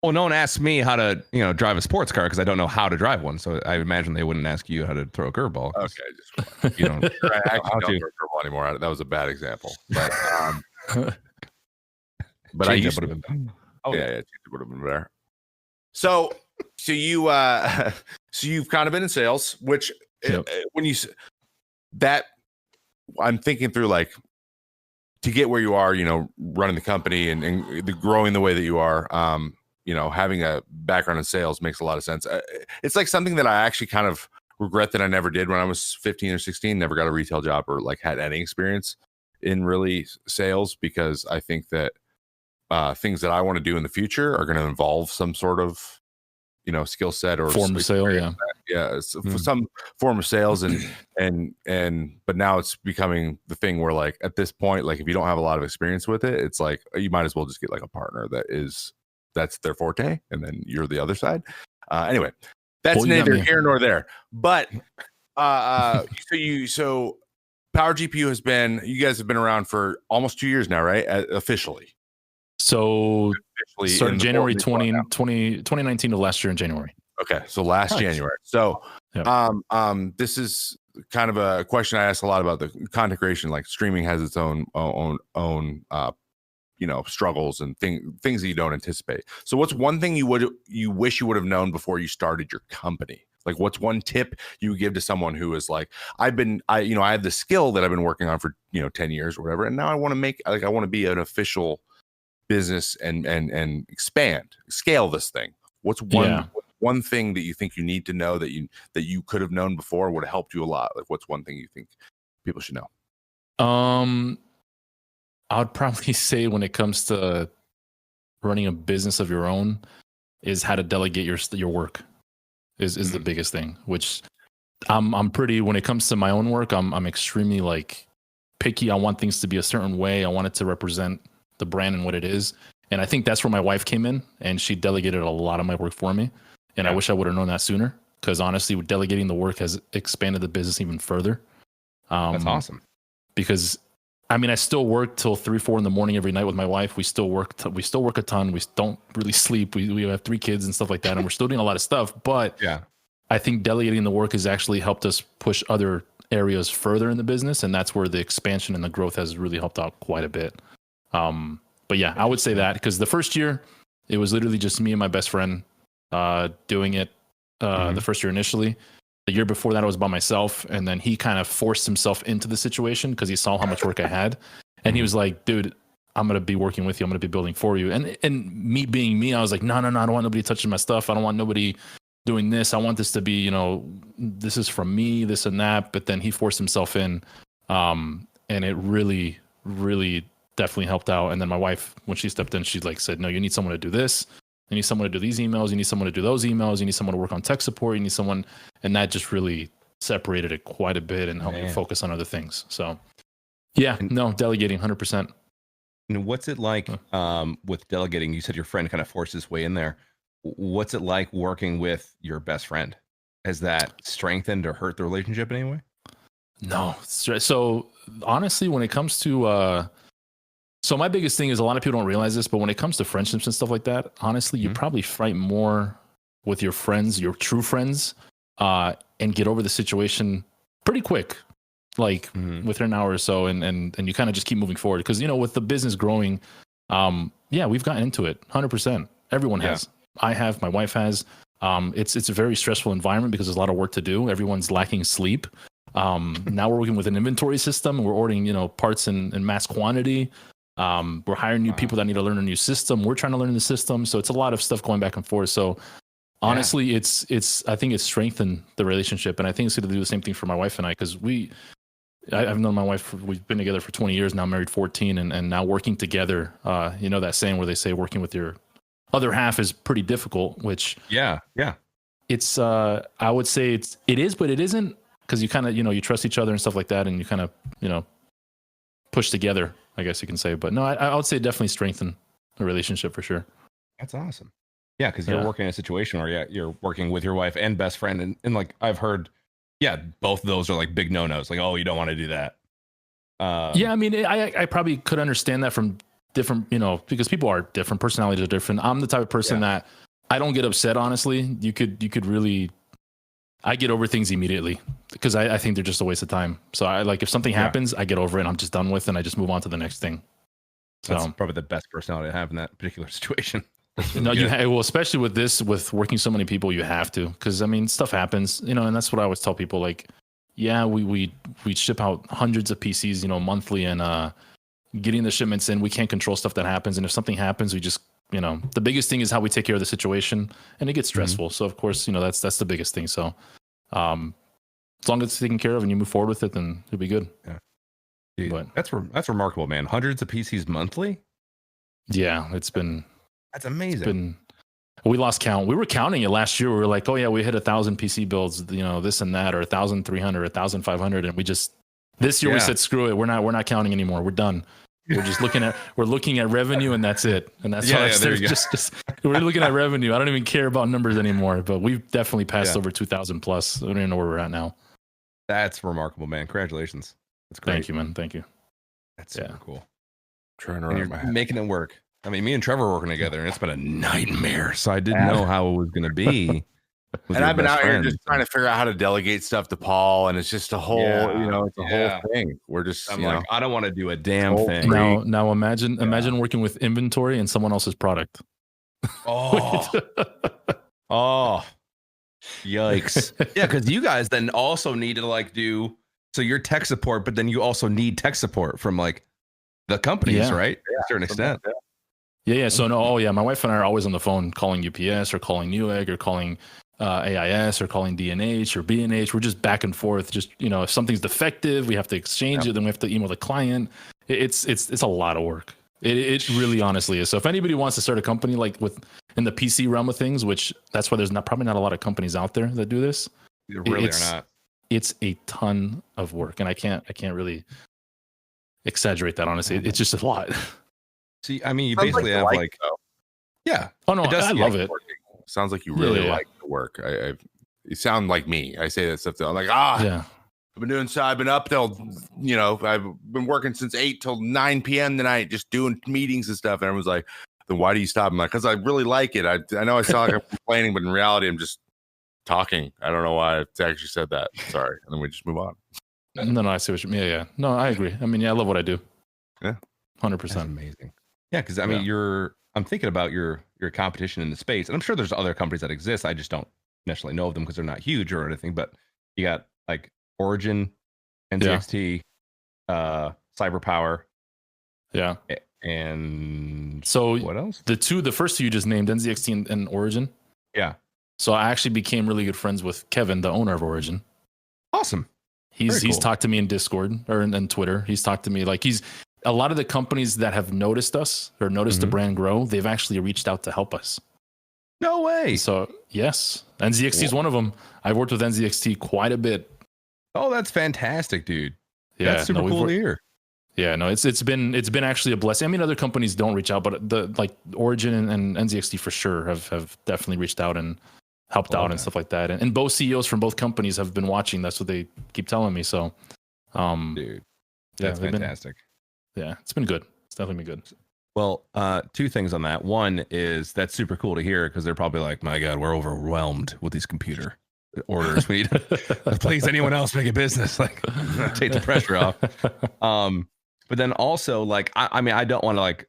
Well, no one asks me how to, drive a sports car because I don't know how to drive one. So I imagine they wouldn't ask you how to throw a curveball. Okay, I actually don't throw a curveball anymore. That was a bad example, but I used to. It would have been better. So you've kind of been in sales, which when you that I'm thinking through, like, to get where you are, running the company and growing the way that you are, having a background in sales makes a lot of sense. It's like something that I actually kind of regret that I never did when I was 15 or 16, never got a retail job or like had any experience in really sales, because I think that things that I want to do in the future are going to involve some sort of skill set or form of sale. Some form of sales, but now it's becoming the thing where, like, at this point, like, if you don't have a lot of experience with it, it's like you might as well just get like a partner that's their forte, and then you're the other side. Anyway, that's neither here nor there. But so PowerGPU you guys have been around for almost 2 years now, right? Officially. So started January 2019 of last year in January. Okay, so last January. So this is kind of a question I ask a lot about the content creation. Like, streaming has its own struggles and things that you don't anticipate. So what's one thing you wish you would have known before you started your company? Like, what's one tip you would give to someone who is like, I have the skill that I've been working on for 10 years or whatever, and now I want to be an official business and scale this thing. What's one thing that you think you need to know that you could have known before would have helped you a lot? Like, what's one thing you think people should know? I would probably say, when it comes to running a business of your own, is how to delegate your work is the biggest thing, which I'm pretty, when it comes to my own work, I'm extremely like picky. I want things to be a certain way. I want it to represent the brand and what it is. And I think that's where my wife came in, and she delegated a lot of my work for me. And I wish I would have known that sooner, because honestly, delegating the work has expanded the business even further. That's awesome. Because I still work till 3-4 in the morning every night with my wife. We still work a ton. We don't really sleep. We have 3 kids and stuff like that, and we're still doing a lot of stuff. But I think delegating the work has actually helped us push other areas further in the business, and that's where the expansion and the growth has really helped out quite a bit. But yeah, I would say that, because the first year it was literally just me and my best friend doing it. The first year initially. The year before that, I was by myself, and then he kind of forced himself into the situation because he saw how much work I had, and he was like, "Dude, I'm gonna be working with you. I'm gonna be building for you." And me being me, I was like, "No, I don't want nobody touching my stuff. I don't want nobody doing this. I want this to be, this is from me, this and that." But then he forced himself in, and it really, really definitely helped out. And then my wife, when she stepped in, she said, "No, you need someone to do this. You need someone to do these emails. You need someone to do those emails. You need someone to work on tech support. You need someone," and that just really separated it quite a bit and helped me focus on other things. So, delegating 100%. And what's it like with delegating? You said your friend kind of forced his way in there. What's it like working with your best friend? Has that strengthened or hurt the relationship in any way? No. So honestly, when it comes to So my biggest thing is a lot of people don't realize this, but when it comes to friendships and stuff like that, honestly, you probably fight more with your friends, your true friends, and get over the situation pretty quick, like within an hour or so, and you kind of just keep moving forward. Because with the business growing, we've gotten into it 100%. Everyone has. I have. My wife has. It's a very stressful environment because there's a lot of work to do. Everyone's lacking sleep. Now we're working with an inventory system. We're ordering parts in mass quantity. We're hiring new people that need to learn a new system. We're trying to learn the system. So it's a lot of stuff going back and forth. So honestly, I think it's strengthened the relationship, and I think it's going to do the same thing for my wife and I, because I've known my wife. We've been together for 20 years now, married 14, and now working together. That saying where they say working with your other half is pretty difficult. Which it's I would say it is, but it isn't, because you kind of you trust each other and stuff like that, and you kind of push together, I guess you can say. But no, I would say definitely strengthen the relationship for sure. That's awesome. Yeah, because you're working in a situation where you're working with your wife and best friend, and like I've heard, both of those are like big no-nos. Like, oh, you don't want to do that. I mean, I probably could understand that from different, because people are different, personalities are different. I'm the type of person that I don't get upset. Honestly, you could really, I get over things immediately because I think they're just a waste of time. So I like, if something happens, I get over it and I'm just done with it, and I just move on to the next thing. So that's probably the best personality to have in that particular situation. Well, especially with working so many people, you have to, because I mean, stuff happens, and that's what I always tell people. Like, we ship out hundreds of PCs, monthly, and getting the shipments in, we can't control stuff that happens, and if something happens, we just, the biggest thing is how we take care of the situation, and it gets stressful. So of course, that's the biggest thing. So, as long as it's taken care of and you move forward with it, then it'll be good. Yeah, dude, but that's remarkable, man. Hundreds of PCs monthly. Yeah, that's amazing. We lost count. We were counting it last year. We were like, oh yeah, we hit 1,000 PC builds, this and that, or 1,300, 1,500, and we just this year we said screw it. We're not counting anymore. We're done. We're just looking at revenue, and that's it. And that's just we're looking at revenue. I don't even care about numbers anymore. But we've definitely passed over 2,000 plus. I don't even know where we're at now. That's remarkable, man. Congratulations. That's great. Thank you, man. Thank you. That's super cool. Trying to wrap my head. Making it work. I mean, me and Trevor were working together, and it's been a nightmare. So I didn't know how it was going to be. And I've been out here just trying to figure out how to delegate stuff to Paul, and it's just a whole, it's a whole thing. We're just, I don't want to do a damn thing. Now imagine working with inventory and someone else's product. Oh, yikes! Yeah, because you guys then also need to do you're tech support, but then you also need tech support from the companies, right? To a certain extent. Yeah. So my wife and I are always on the phone calling UPS or calling Newegg or calling AIS or calling DNH or B&H. We're just back and forth. Just, if something's defective, we have to exchange it. Then we have to email the client. It's a lot of work. It really honestly is. So if anybody wants to start a company in the PC realm of things, which that's why there's probably not a lot of companies out there that do this. There really are not. It's a ton of work, and I can't really exaggerate that. Honestly, it's just a lot. See, I mean, you basically have yeah. Oh no, I love it. Sounds like you really like the work. You sound like me. I say that stuff. I'm like, I've been up till, I've been working since 8 till 9 p.m. tonight, just doing meetings and stuff. And everyone's like, then why do you stop? I'm like, because I really like it. I know I sound like I'm complaining, but in reality, I'm just talking. I don't know why I actually said that. Sorry. And then we just move on. No, I see what you mean. Yeah. No, I agree. I mean, I love what I do. Yeah. 100%. That's amazing. Yeah. Because I mean, I'm thinking about your competition in the space, and I'm sure there's other companies that exist. I just don't necessarily know of them because they're not huge or anything. But you got Origin, NZXT, CyberPower, and so what else? The first two you just named, NZXT and Origin. Yeah. So I actually became really good friends with Kevin, the owner of Origin. Awesome. He's talked to me in Discord or in Twitter. He's talked to me a lot of the companies that have noticed us or noticed the brand grow, they've actually reached out to help us. No way. So yes, NZXT is one of them. I've worked with NZXT quite a bit. Oh, that's fantastic, dude. Yeah, that's super cool to hear. Yeah, no, it's been actually a blessing. I mean, other companies don't reach out, but Origin and NZXT for sure have definitely reached out and helped out and stuff like that. And both CEOs from both companies have been watching. That's what they keep telling me. So, dude, that's fantastic. It's been good. It's definitely good. Well, two things on that. One is that's super cool to hear because they're probably like, my God, we're overwhelmed with these computer orders. We need to please anyone else make a business, like take the pressure off. But then also like, I mean, I don't want to like,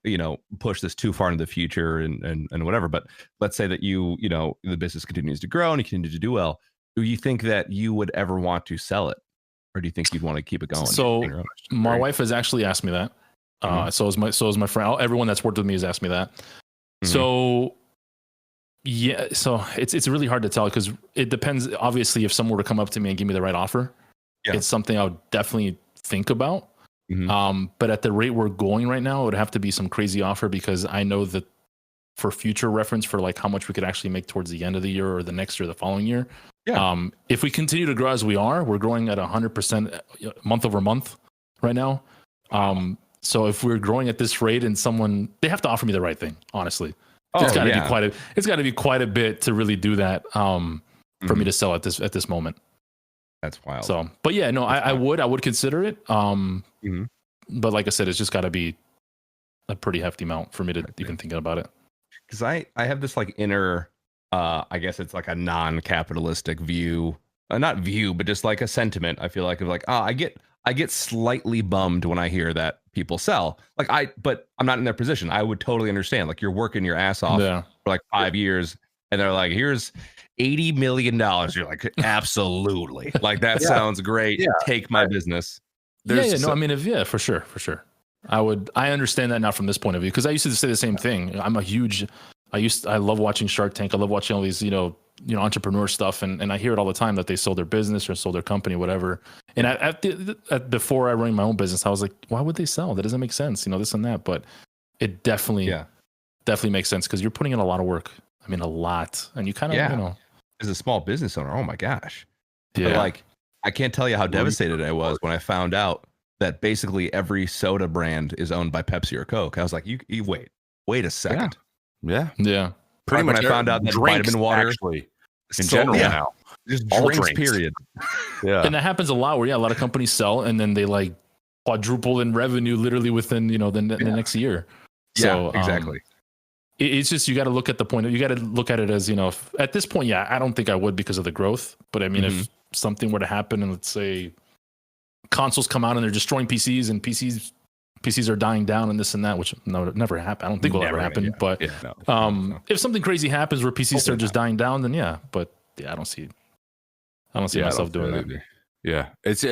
push this too far into the future and whatever, but let's say that the business continues to grow and you continue to do well. Do you think that you would ever want to sell it? Or do you think you'd want to keep it going? So my wife has actually asked me that. So is my friend. Everyone that's worked with me has asked me that. Mm-hmm. So yeah, so it's really hard to tell because it depends. Obviously, if someone were to come up to me and give me the right offer, it's something I would definitely think about. Mm-hmm. But at the rate we're going right now, it would have to be some crazy offer because I know that for future reference for like how much we could actually make towards the end of the year or the next year, the following year. Yeah. If we continue to grow as we're growing at 100% month over month right now. So if we're growing at this rate and they have to offer me the right thing, honestly. It's got to be quite a bit to really do that for me to sell at this moment. That's wild. So, but yeah, no, I would consider it. But like I said, it's just got to be a pretty hefty amount for me to even think about it. Because I have this like inner, I guess it's like a non-capitalistic view, not view, but just like a sentiment. I feel like of like, I get slightly bummed when I hear that people sell. But I'm not in their position. I would totally understand. Like you're working your ass off for like 5 years, and they're like, "Here's $80 million." You're like, absolutely. Like that sounds great. Yeah. Take my business. I mean, for sure. I understand that now from this point of view because I used to say the same thing. I love watching Shark Tank. I love watching all these, entrepreneur stuff, and I hear it all the time that they sold their business or sold their company, whatever. And before I ran my own business, I was like, why would they sell? That doesn't make sense, this and that. But it definitely makes sense because you're putting in a lot of work. I mean, a lot, and you kind of, as a small business owner, oh my gosh, but like I can't tell you how devastated I was when I found out that basically every soda brand is owned by Pepsi or Coke. I was like, you wait a second, yeah. Pretty much. When I found out that vitamin water, actually, in general now, just drinks, period. And that happens a lot where a lot of companies sell and then they like quadruple in revenue literally within the next year. So exactly. It's just you got to look at the point. You got to look at it as at this point, I don't think I would because of the growth. But I mean, if something were to happen and let's say consoles come out and they're destroying PCs and PCs are dying down and this and that, which never happen. I don't think will ever happen. But if something crazy happens where PCs start just dying down, then But I don't see myself doing that. Yeah, it's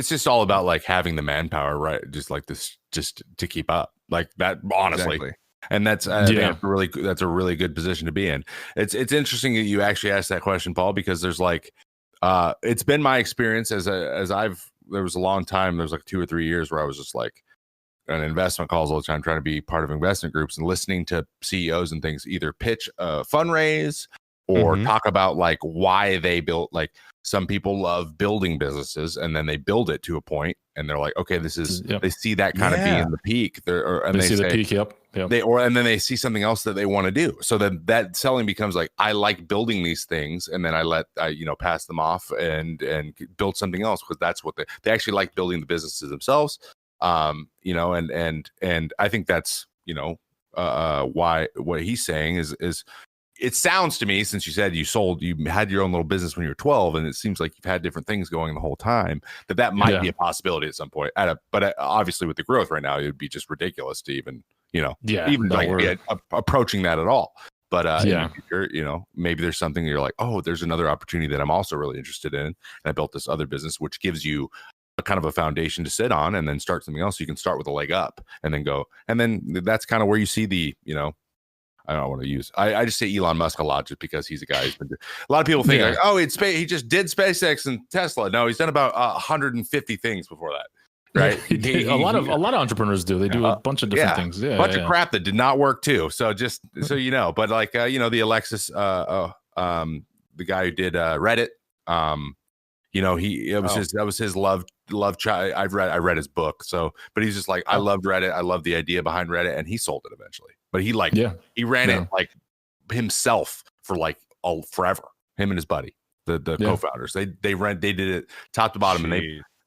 just all about like having the manpower, right? Just like this, just to keep up, like that. Honestly. Exactly. And that's that's a really good position to be in. It's interesting that you actually asked that question, Paul, because there's like it's been my experience there was a long time, there was like 2 or 3 years where I was just like on investment calls all the time, trying to be part of investment groups and listening to CEOs and things either pitch a fundraise or talk about like why they built. Like some people love building businesses and then they build it to a point and they're like, okay, this is they see that kind of being the peak. And they see the peak. Yep. And then they see something else that they want to do. So then that selling becomes like, I like building these things, and then I pass them off and build something else because that's what they actually like building the businesses themselves. And I think that's why what he's saying is it sounds to me, since you said you had your own little business when you were 12, and it seems like you've had different things going the whole time, that might be a possibility at some point. But obviously with the growth right now, it would be just ridiculous to even be approaching that at all. But in the future, maybe there's something you're like, oh, there's another opportunity that I'm also really interested in. And I built this other business, which gives you a kind of a foundation to sit on, and then start something else. You can start with a leg up and then go. And then that's kind of where you see the, I don't want to use. I just say Elon Musk a lot just because he's a guy who's been. A lot of people think like, oh, he just did SpaceX and Tesla. No, he's done about 150 things before that. Right? A lot of entrepreneurs do. They do a bunch of different things. Yeah, a bunch of crap that did not work too. So just so you know, but like the Alexis, the guy who did Reddit. That was his love child. I read his book. So, but he's just like, I loved Reddit. I love the idea behind Reddit, and he sold it eventually. But he ran it like himself for like forever. Him and his buddy, the co-founders, they did it top to bottom, and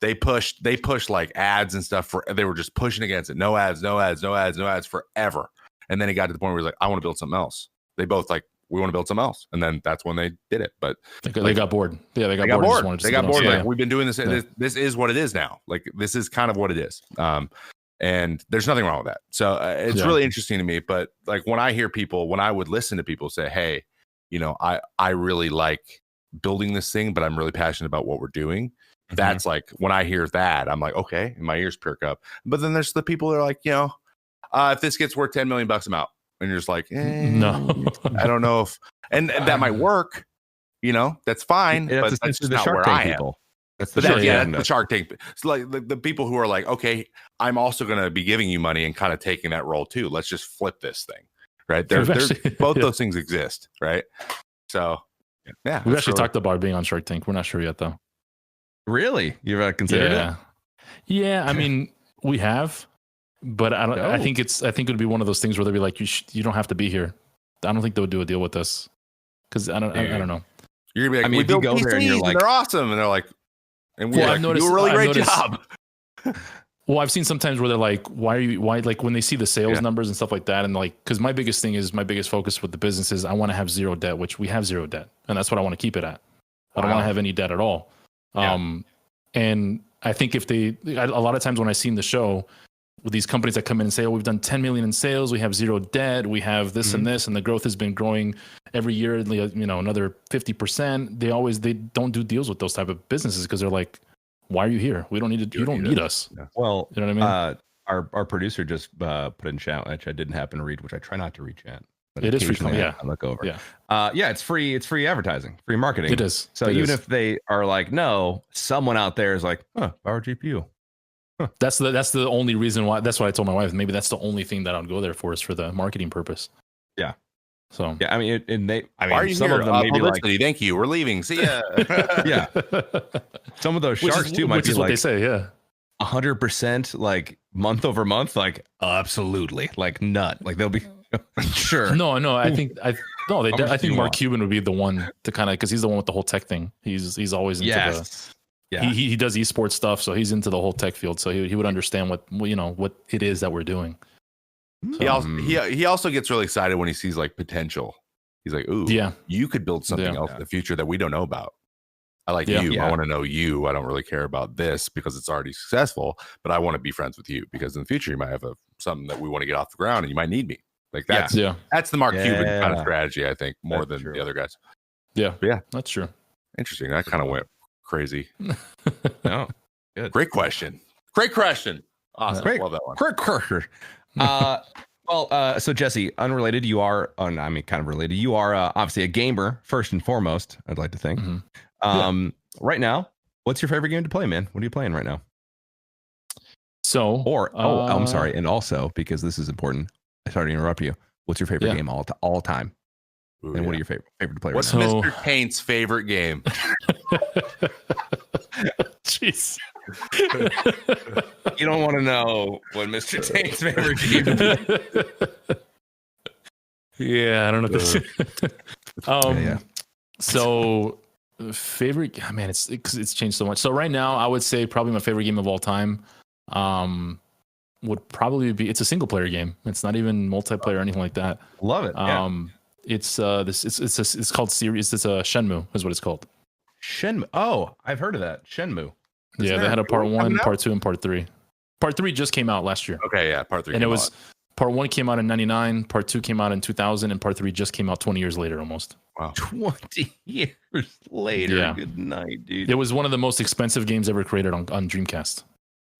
they pushed like ads and stuff they were just pushing against it. No ads forever. And then it got to the point where it was like, I want to build something else. They both like, we want to build something else. And then that's when they did it. But they got bored. Yeah, they got bored. They got bored. Like, we've been doing this. Yeah. This is what it is now. Like, this is kind of what it is. And there's nothing wrong with that. So it's really interesting to me. But like when I would listen to people say, hey, you know, I really like building this thing, but I'm really passionate about what we're doing. That's like, when I hear that, I'm like, okay, and my ears perk up. But then there's the people that are like, you know, if this gets worth $10 million, I'm out. And you're just like, no, I don't know if, and that might work, you know, that's fine. But that's just not where I am. That's the the Shark Tank. So like the people who are like, okay, I'm also going to be giving you money and kind of taking that role too. Let's just flip this thing, right? There's both those things exist, right? So yeah, we've actually talked about being on Shark Tank. We're not sure yet though. Really? You've considered it? Yeah, I mean, we have. But I don't. I think it would be one of those things where they'd be like, you don't have to be here. I don't think they would do a deal with us because I don't know. You're gonna be like, I mean, we build PCs there and you're like, they're awesome, and they're like, and we're like, you do a really great job. Well, I've seen sometimes where they're like, why like when they see the sales numbers and stuff like that, and like, because my biggest focus with the business is I want to have zero debt, which we have zero debt, and that's what I want to keep it at. I don't want to have any debt at all. And I think a lot of times when I seen the show, with these companies that come in and say, oh, we've done 10 million in sales, we have zero debt, we have this and this, and the growth has been growing every year, you know, another 50%. They don't do deals with those type of businesses because they're like, why are you here? We don't need to, you don't need us. Yeah. Well, you know what I mean? Our producer just put in chat, which I didn't happen to read, which I try not to read chat. But it is free. I look over. It's free. It's free advertising, free marketing. It is. So even if they are like, no, someone out there is like, PowerGPU. That's the only reason why. That's why I told my wife maybe that's the only thing that I'd go there for is for the marketing purpose. Yeah. So yeah, I mean, why are you some here? Of them maybe publicity. Like, thank you. We're leaving. See ya. Yeah. Some of those sharks too might be what like they say. Yeah. 100% like month over month. Like absolutely. Like nut. Like they'll be sure. No. I think Mark Cuban would be the one to kind of because he's the one with the whole tech thing. He's always into the. Yeah, he does esports stuff, so he's into the whole tech field. So he would understand what it is that we're doing. So, he also gets really excited when he sees like potential. He's like, "Ooh, you could build something else in the future that we don't know about. I like you. Yeah. I want to know you. I don't really care about this because it's already successful, but I want to be friends with you because in the future you might have something that we want to get off the ground, and you might need me. Like that's the Mark Cuban kind of strategy, I think, more than the other guys. Yeah, that's true. Interesting. That kind of went crazy. No, good. Great question. Awesome. Love that one. Great question. So Jesse, unrelated, you are kind of related. You are obviously a gamer first and foremost. I'd like to think. Right now, what's your favorite game to play, man? What are you playing right now? So, I'm sorry, and also because this is important, I started to interrupt you. What's your favorite game all time? Ooh, and what are your favorite to play? What's Mr. Taint's favorite game? Jeez. You don't want to know what Mr. Taint's favorite game is. Yeah, I don't know this. So favorite, man, it's changed so much. So right now, I would say probably my favorite game of all time would probably be. It's a single player game. It's not even multiplayer or anything like that. Love it. It's it's called series. It's a Shenmue is what it's called. Shenmue. Oh, I've heard of that. Shenmue. They had a part 1, part 2, and part 3. Part 3 just came out last year. Okay, yeah, part 3. And it was part 1 came out in 99, part 2 came out in 2000, and part 3 just came out 20 years later almost. Wow. 20 years later. Yeah. Good night, dude. It was one of the most expensive games ever created on Dreamcast.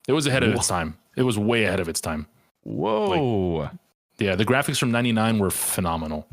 It was ahead of its time. It was way ahead of its time. Whoa. The graphics from 99 were phenomenal.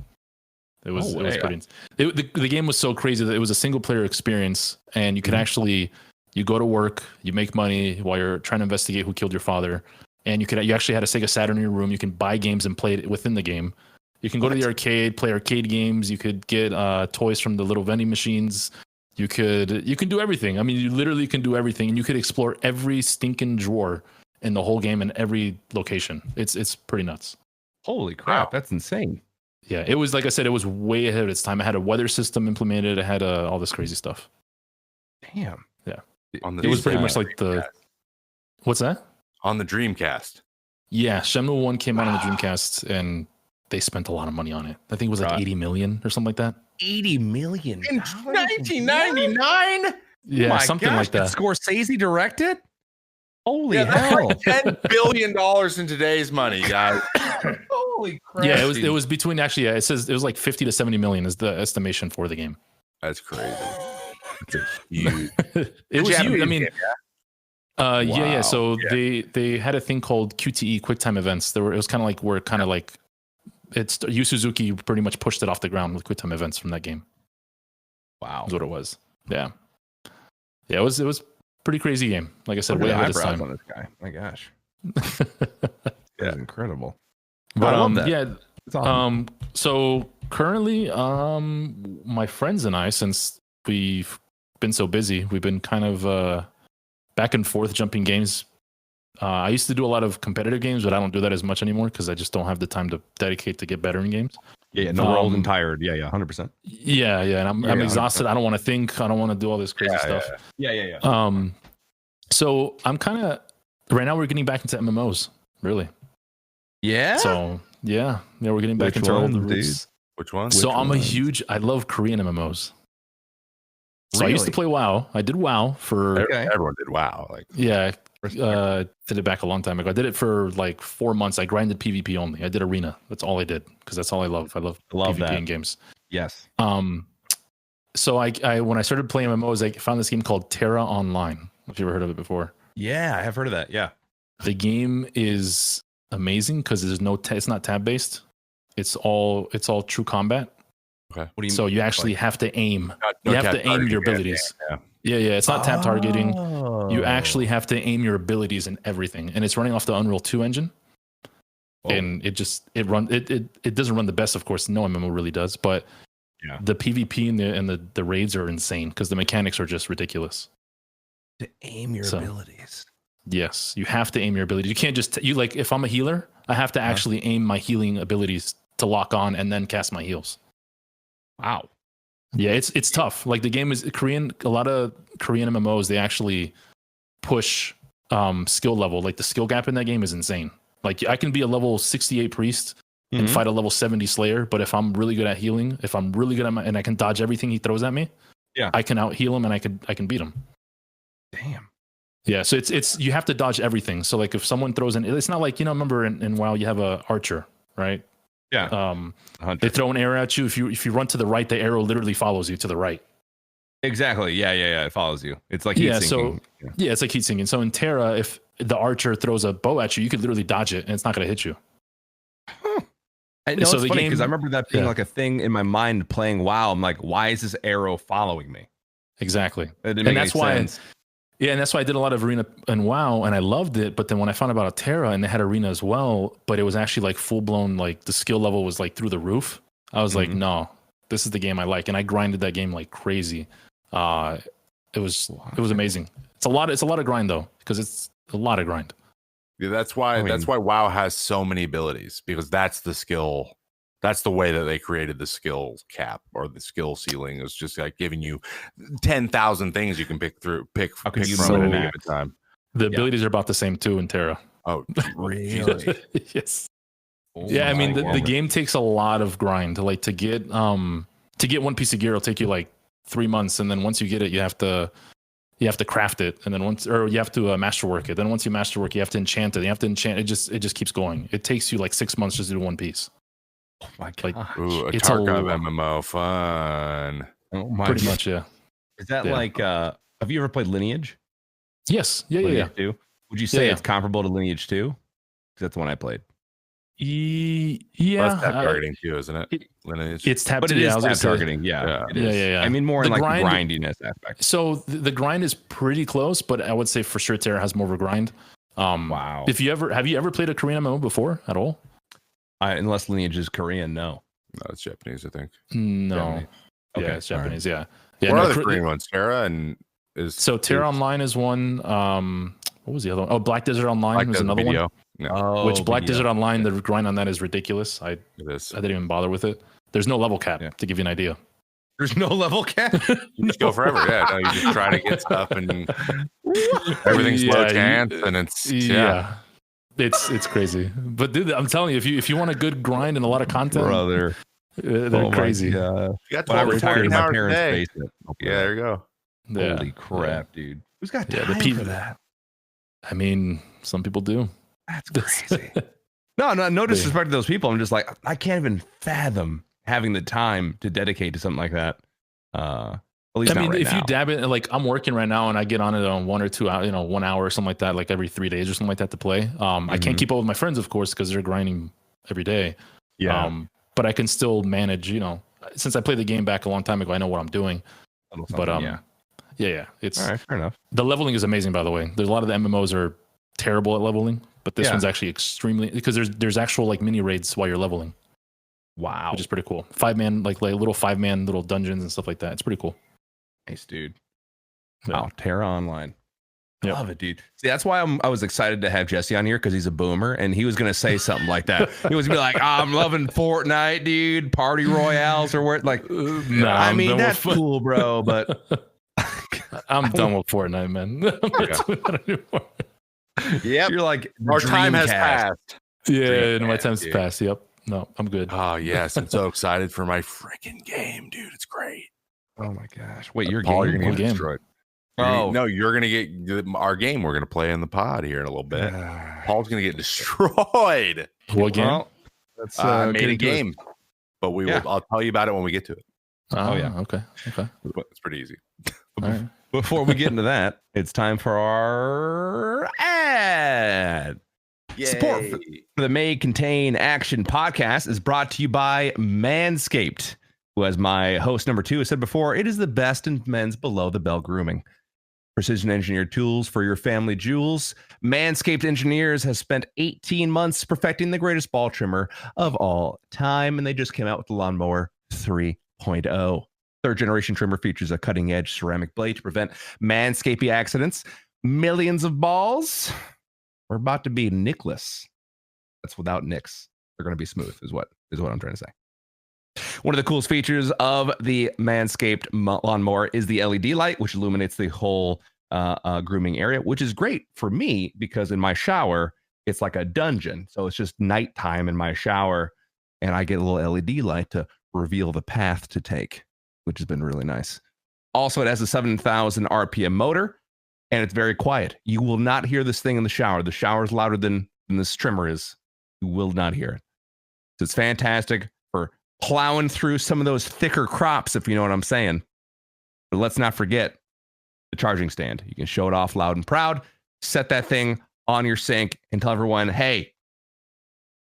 It was pretty. The game was so crazy that it was a single player experience, and you could actually you go to work, you make money while you're trying to investigate who killed your father, and you actually had a Sega Saturn in your room. You can buy games and play it within the game. You can go to the arcade, play arcade games. You could get toys from the little vending machines. You can do everything. I mean, you literally can do everything, and you could explore every stinking drawer in the whole game and every location. It's pretty nuts. Holy crap, that's insane. Yeah, it was, like I said, it was way ahead of its time. It had a weather system implemented. It had all this crazy stuff. Damn. Yeah. It was pretty much like the. What's that? On the Dreamcast. Yeah, Shenmue 1 came out on the Dreamcast, and they spent a lot of money on it. I think it was like 80 million or something like that. 80 million in 1999. Yeah, something like that. Scorsese directed. Holy hell! Like $10 billion in today's money, guys. Holy crap! Yeah, it was between actually. Yeah, it says it was like 50 to 70 million is the estimation for the game. That's crazy. It's huge. It was huge. I mean, game, yeah. So they had a thing called QTE, QuickTime events. It was kind of like it's Yu Suzuki pretty much pushed it off the ground with QuickTime events from that game. Wow, is what it was. Yeah, it was pretty crazy game. Like I said, way ahead of time on this guy. My gosh, yeah, incredible. But I love that. Yeah, awesome. So currently, my friends and I, since we've been so busy, we've been kind of back and forth jumping games. I used to do a lot of competitive games, but I don't do that as much anymore because I just don't have the time to dedicate to get better in games. Yeah, no, we're old and tired. Yeah, 100%. Yeah, and I'm exhausted. 100%. I don't want to think. I don't want to do all this crazy stuff. Yeah. So I'm kind of right now. We're getting back into MMOs, really. Yeah. So we're getting back into all the roots. Which one? So I love Korean MMOs. So Really? I used to play WoW. I did WoW for everyone did WoW. did it back a long time ago. I did it for like 4 months. I grinded PvP only. I did arena. That's all I did because that's all I love. I love PvP that. in games. Yes. So I when I started playing MMOs, I found this game called Terra Online. If you ever heard of it before. Yeah, I have heard of that. Yeah. The game is amazing because there's it's not tab based. It's all true combat. Okay. What do you so mean? you actually have to aim. No you have to aim your abilities. Yeah. It's not tab targeting. You actually have to aim your abilities and everything, and it's running off the Unreal 2 engine. And it doesn't run the best, of course. No MMO really does, but the PvP and the raids are insane because the mechanics are just ridiculous. To aim your abilities. Yes, you have to aim your abilities. You can't just if I'm a healer, I have to actually aim my healing abilities to lock on and then cast my heals. Wow. Yeah, it's tough. Like the game is Korean. A lot of Korean MMOs, they actually push skill level. Like the skill gap in that game is insane. Like I can be a level 68 priest and fight a level 70 slayer, but if I'm really good at healing, if I'm really good at and I can dodge everything he throws at me, I can out heal him and I can beat him. Damn. Yeah, so it's you have to dodge everything. So like if someone throws in, it's not like remember in WoW you have a archer, right? Yeah. They throw an arrow at you. If you run to the right, the arrow literally follows you to the right. Exactly. Yeah. It follows you. It's like heat sinking. It's like heat sinking. So in Terra, if the archer throws a bow at you, you could literally dodge it and it's not going to hit you. I know, so it's funny because I remember that being like a thing in my mind playing WoW. I'm like, why is this arrow following me? Exactly. That didn't make any sense. And that's why I did a lot of arena and WoW, and I loved it. But then when I found about Terra and they had arena as well, but it was actually like full blown, like the skill level was like through the roof. I was like, no, this is the game I like, and I grinded that game like crazy. It was amazing. It's a lot of grind though, because it's a lot of grind. Yeah, that's why WoW has so many abilities, because that's the skill. That's the way that they created the skill cap or the skill ceiling. Is just like giving you 10,000 things you can pick from at any given time. The abilities are about the same too in Terra. Oh, really? Yes. I mean the game takes a lot of grind. Like to get one piece of gear will take you like 3 months, and then once you get it, you have to craft it, and then you have to masterwork it. Then once you masterwork, you have to enchant it. You have to enchant it. It just keeps going. It takes you like 6 months just to do one piece. Oh my god! Ooh, a Tarkov MMO, fun. Oh my Pretty much, yeah. Is that like? Have you ever played Lineage? Yes. Yeah. Lineage 2? Would you say it's comparable to Lineage 2? Because that's the one I played. Yeah, well, that's tab targeting too, isn't it? Lineage. It's tab, but it is tab targeting. Yeah. I mean, more in like the grindiness aspect. So the grind is pretty close, but I would say for sure Terra has more of a grind. Wow. Have you ever played a Korean MMO before at all? Unless Lineage is Korean, no. No, it's Japanese, I think. No. Japanese. Okay, it's Japanese. Right. Yeah. What are the Korean ones? Terra Terra Online is one. What was the other one? Oh, Black Desert Online was another one. No. Which Black Desert Online, the grind on that is ridiculous. I didn't even bother with it. There's no level cap to give you an idea. There's no level cap. You just go forever. Yeah, no, you just try to get stuff and everything's low chance, and it's it's crazy. But dude, I'm telling you, if you want a good grind and a lot of content, brother, they're crazy. you got when I 12 to retired 14 in my hours a parents' day. basement. Yeah, there you go. Yeah. Holy crap, dude! Who's got time the for that? I mean, some people do. That's crazy. No disrespect to those people. I'm just like, I can't even fathom having the time to dedicate to something like that. At least I mean, right if now. you dab it, like I'm working right now and I get on it on 1 or 2 hours, 1 hour or something like that, like every 3 days or something like that to play. I can't keep up with my friends, of course, because they're grinding every day. Yeah. But I can still manage, since I played the game back a long time ago, I know what I'm doing. But yeah, it's all right, fair enough. The leveling is amazing, by the way. There's a lot of the MMOs are terrible at leveling, but this one's actually extremely, because there's actual like mini raids while you're leveling. Wow. Which is pretty cool. 5-man, like little 5-man little dungeons and stuff like that. It's pretty cool. Nice, dude. Yeah. Wow, Terra Online. Yep. Love it, dude. See, that's why I was excited to have Jesse on here, because he's a boomer and he was going to say something like that. He was going to be like, I'm loving Fortnite, dude. Party Royales or where, like, I mean, that's cool, bro, but I'm done with Fortnite, man. I'm not doing that anymore. Yep. You're like, Our time has passed. Yeah, my time's passed. Yep. No, I'm good. Oh, yes. I'm so excited for my freaking game, dude. It's great. Oh, my gosh. Wait, your Paul, game? you're going to get destroyed. Oh. You're going to get our game we're going to play in the pod here in a little bit. Paul's going to get destroyed. What game? Well, that's I made a game, but I'll tell you about it when we get to it. Oh, yeah. Okay. It's pretty easy. All right. Before we get into that, it's time for our ad. Yay. Support for the May Contain Action podcast is brought to you by Manscaped, who, as my host number 2 has said before, it is the best in men's below the belt grooming. Precision engineered tools for your family jewels. Manscaped engineers has spent 18 months perfecting the greatest ball trimmer of all time, and they just came out with the Lawnmower 3.0. Third generation trimmer features a cutting edge ceramic blade to prevent manscaping accidents. Millions of balls. We're about to be nickless. That's without nicks. They're going to be smooth, is what I'm trying to say. One of the coolest features of the Manscaped lawnmower is the LED light, which illuminates the whole grooming area, which is great for me because in my shower, it's like a dungeon. So it's just nighttime in my shower, and I get a little LED light to reveal the path to take, which has been really nice. Also, it has a 7,000 RPM motor, and it's very quiet. You will not hear this thing in the shower. The shower is louder than this trimmer is. You will not hear it. So it's fantastic for plowing through some of those thicker crops, if you know what I'm saying. But let's not forget the charging stand. You can show it off loud and proud. Set that thing on your sink and tell everyone, hey,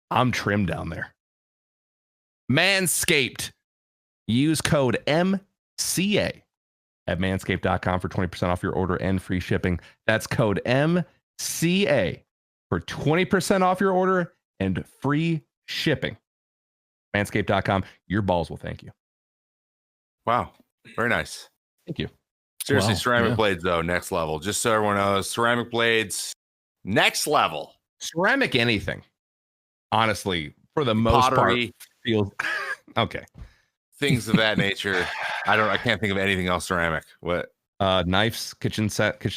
I'm trimmed down there. Manscaped. Use code MCA at manscaped.com for 20% off your order and free shipping. That's code MCA for 20% off your order and free shipping. Manscaped.com. Your balls will thank you. Wow. Very nice. Thank you. Seriously, ceramic blades, though, next level. Just so everyone knows, ceramic blades, next level. Ceramic anything. Honestly, for the most Pottery. part, feels okay. Things of that nature. I can't think of anything else ceramic. What? Knives, kitchen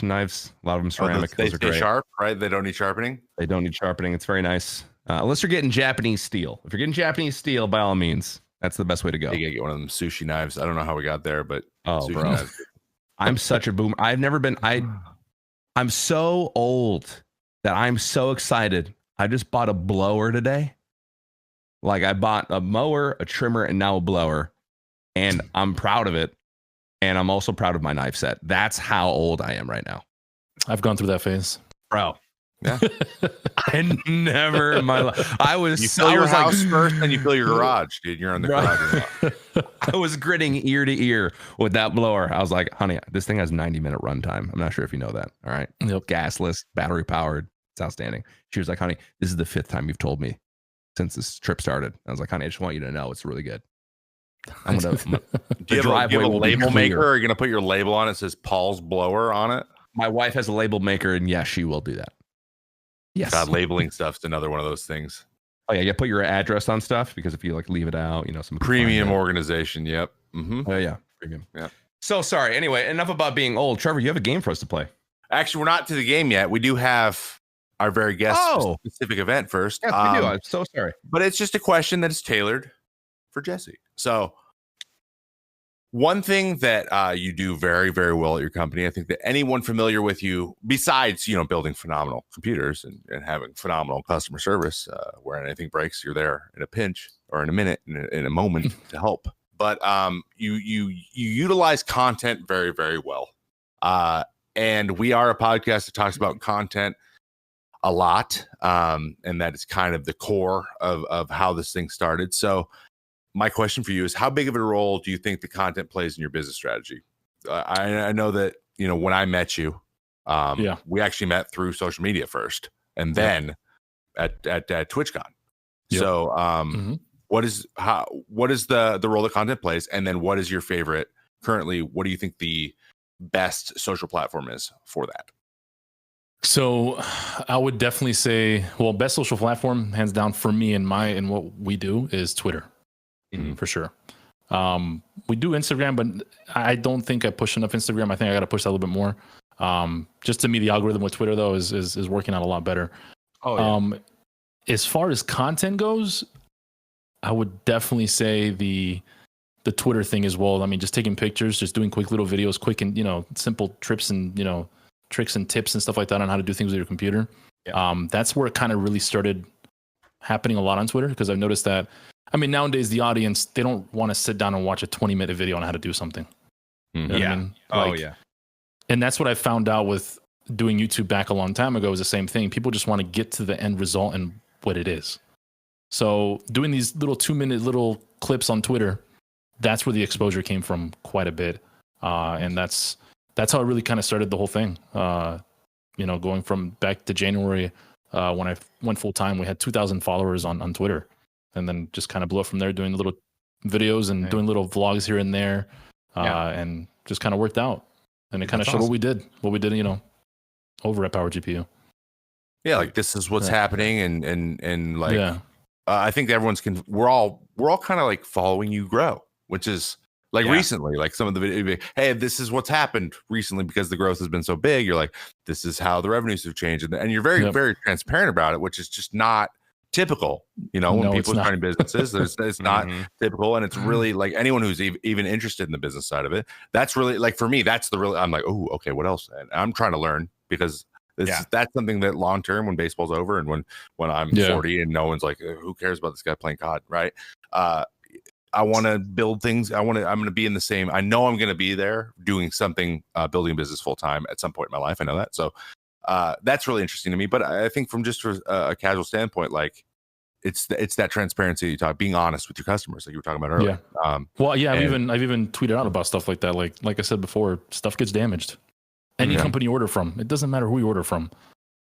knives. A lot of them ceramic. They Those are stay great. sharp, right? They don't need sharpening. They don't need sharpening. It's very nice. Unless you're getting Japanese steel. If you're getting Japanese steel, by all means, that's the best way to go. You gotta get one of them sushi knives. I don't know how we got there, but Oh, sushi bro. knives. I'm such a boomer. I've never been. I'm so old that I'm so excited. I just bought a blower today. Like I bought a mower, a trimmer, and now a blower. And I'm proud of it. And I'm also proud of my knife set. That's how old I am right now. I've gone through that phase. Bro. Yeah. I never in my life. You fill your house first, then you fill your garage, dude. You're on the garage. I was gritting ear to ear with that blower. I was like, honey, this thing has 90-minute runtime. I'm not sure if you know that. All right. Yep. Gasless, battery powered. It's outstanding. She was like, honey, this is the 5th time you've told me since this trip started. I was like, honey, I just want you to know it's really good. Do you have a label maker? Or are you going to put your label on it that says Paul's blower on it? My wife has a label maker, and yes, she will do that. Yes. God, labeling stuff's another one of those things. Oh yeah, you put your address on stuff because if you like leave it out, some Premium organization. Yep. Oh yeah, pretty good. Yeah. So sorry. Anyway, enough about being old. Trevor, you have a game for us to play. Actually, we're not to the game yet. We do have our very guest specific event first. Yes, we do. I'm so sorry. But it's just a question that is tailored for Jesse. So one thing that you do very, very well at your company, I think that anyone familiar with you, besides, building phenomenal computers and having phenomenal customer service, where anything breaks, you're there in a pinch or in a minute, in a moment to help. But you utilize content very, very well. And we are a podcast that talks about content a lot. And that is kind of the core of how this thing started. So my question for you is, how big of a role do you think the content plays in your business strategy? I know that, when I met you, we actually met through social media first and then at TwitchCon. Yep. So what is the role that content plays? And then what is your favorite currently? What do you think the best social platform is for that? So I would definitely say, best social platform, hands down for me and what we do is Twitter, for sure. We do Instagram, but I don't think I push enough Instagram. I think I got to push that a little bit more. Just to me, the algorithm with Twitter though is working out a lot better. As far as content goes, I would definitely say the Twitter thing as well. I mean, just taking pictures, just doing quick little videos, quick and simple trips and tricks and tips and stuff like that on how to do things with your computer. That's where it kind of really started happening a lot on Twitter, because I've noticed that, I mean, nowadays the audience, they don't want to sit down and watch a 20-minute video on how to do something. You know what I mean? And that's what I found out with doing YouTube back a long time ago, is the same thing. People just want to get to the end result and what it is. So doing these little 2-minute little clips on Twitter, that's where the exposure came from quite a bit. And that's how it really kind of started the whole thing. Going from back to January, when I went full time, we had 2,000 followers on Twitter, and then just kind of blew up from there, doing little videos and doing little vlogs here and there, and just kind of worked out. And it kind of showed what we did, over at PowerGPU. Yeah, like this is what's happening, and like I think we're all kind of like following you grow, which is. Like recently, like some of the video, hey, this is what's happened recently because the growth has been so big. You're like, this is how the revenues have changed. And you're very, very transparent about it, which is just not typical. When people are starting businesses, it's not typical. And it's really like anyone who's even interested in the business side of it. That's really like, for me, I'm like, oh, okay, what else? And I'm trying to learn, because that's something that long term, when baseball's over and when I'm 40 and no one's like, who cares about this guy playing COD, right? I want to build things. I'm going to be in the same. I know I'm going to be there doing something, building a business full time at some point in my life. I know that. So that's really interesting to me. But I think from just a casual standpoint, like it's that transparency you talk, being honest with your customers, like you were talking about earlier. I've even tweeted out about stuff like that. Like I said before, stuff gets damaged. Any company you order from, it doesn't matter who you order from.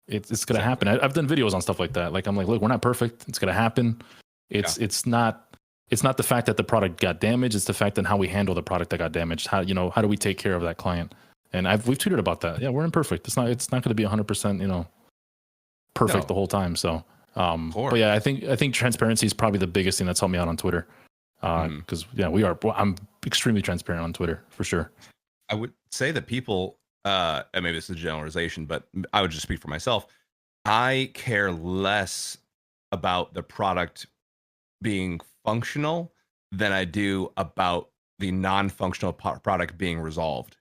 It's going to happen. I've done videos on stuff like that. Like, I'm like, look, we're not perfect. It's going to happen. It's not the fact that the product got damaged. It's the fact that how we handle the product that got damaged. How do we take care of that client? And we've tweeted about that. Yeah, we're imperfect. It's not going to be 100%, perfect the whole time. So, but yeah, I think transparency is probably the biggest thing that's helped me out on Twitter. Because I'm extremely transparent on Twitter for sure. I would say that people, and maybe this is a generalization, but I would just speak for myself. I care less about the product being functional than I do about the non-functional product being resolved.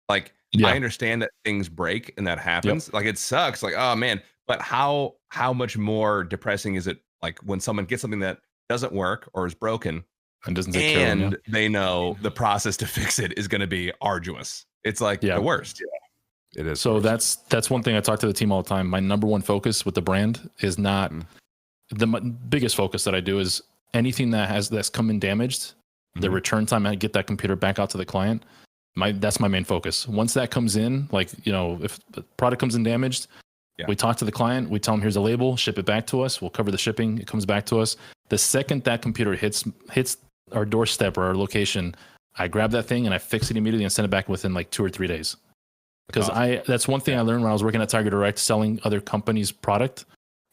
Like, I understand that things break and that happens. Like, it sucks. Like, oh man, but how much more depressing is it, like, when someone gets something that doesn't work or is broken and doesn't take care of them, they know the process to fix it is going to be arduous. It's like the worst. It is. So that's one thing I talk to the team all the time. My number one focus with the brand is not the biggest focus that I do is anything that's come in damaged, the return time, I get that computer back out to the client. That's my main focus. Once that comes in, like, if the product comes in damaged, we talk to the client, we tell them, here's a label, ship it back to us. We'll cover the shipping. It comes back to us. The second that computer hits our doorstep or our location, I grab that thing and I fix it immediately and send it back within like 2 or 3 days. Because that's one thing I learned when I was working at Tiger Direct, selling other companies' product,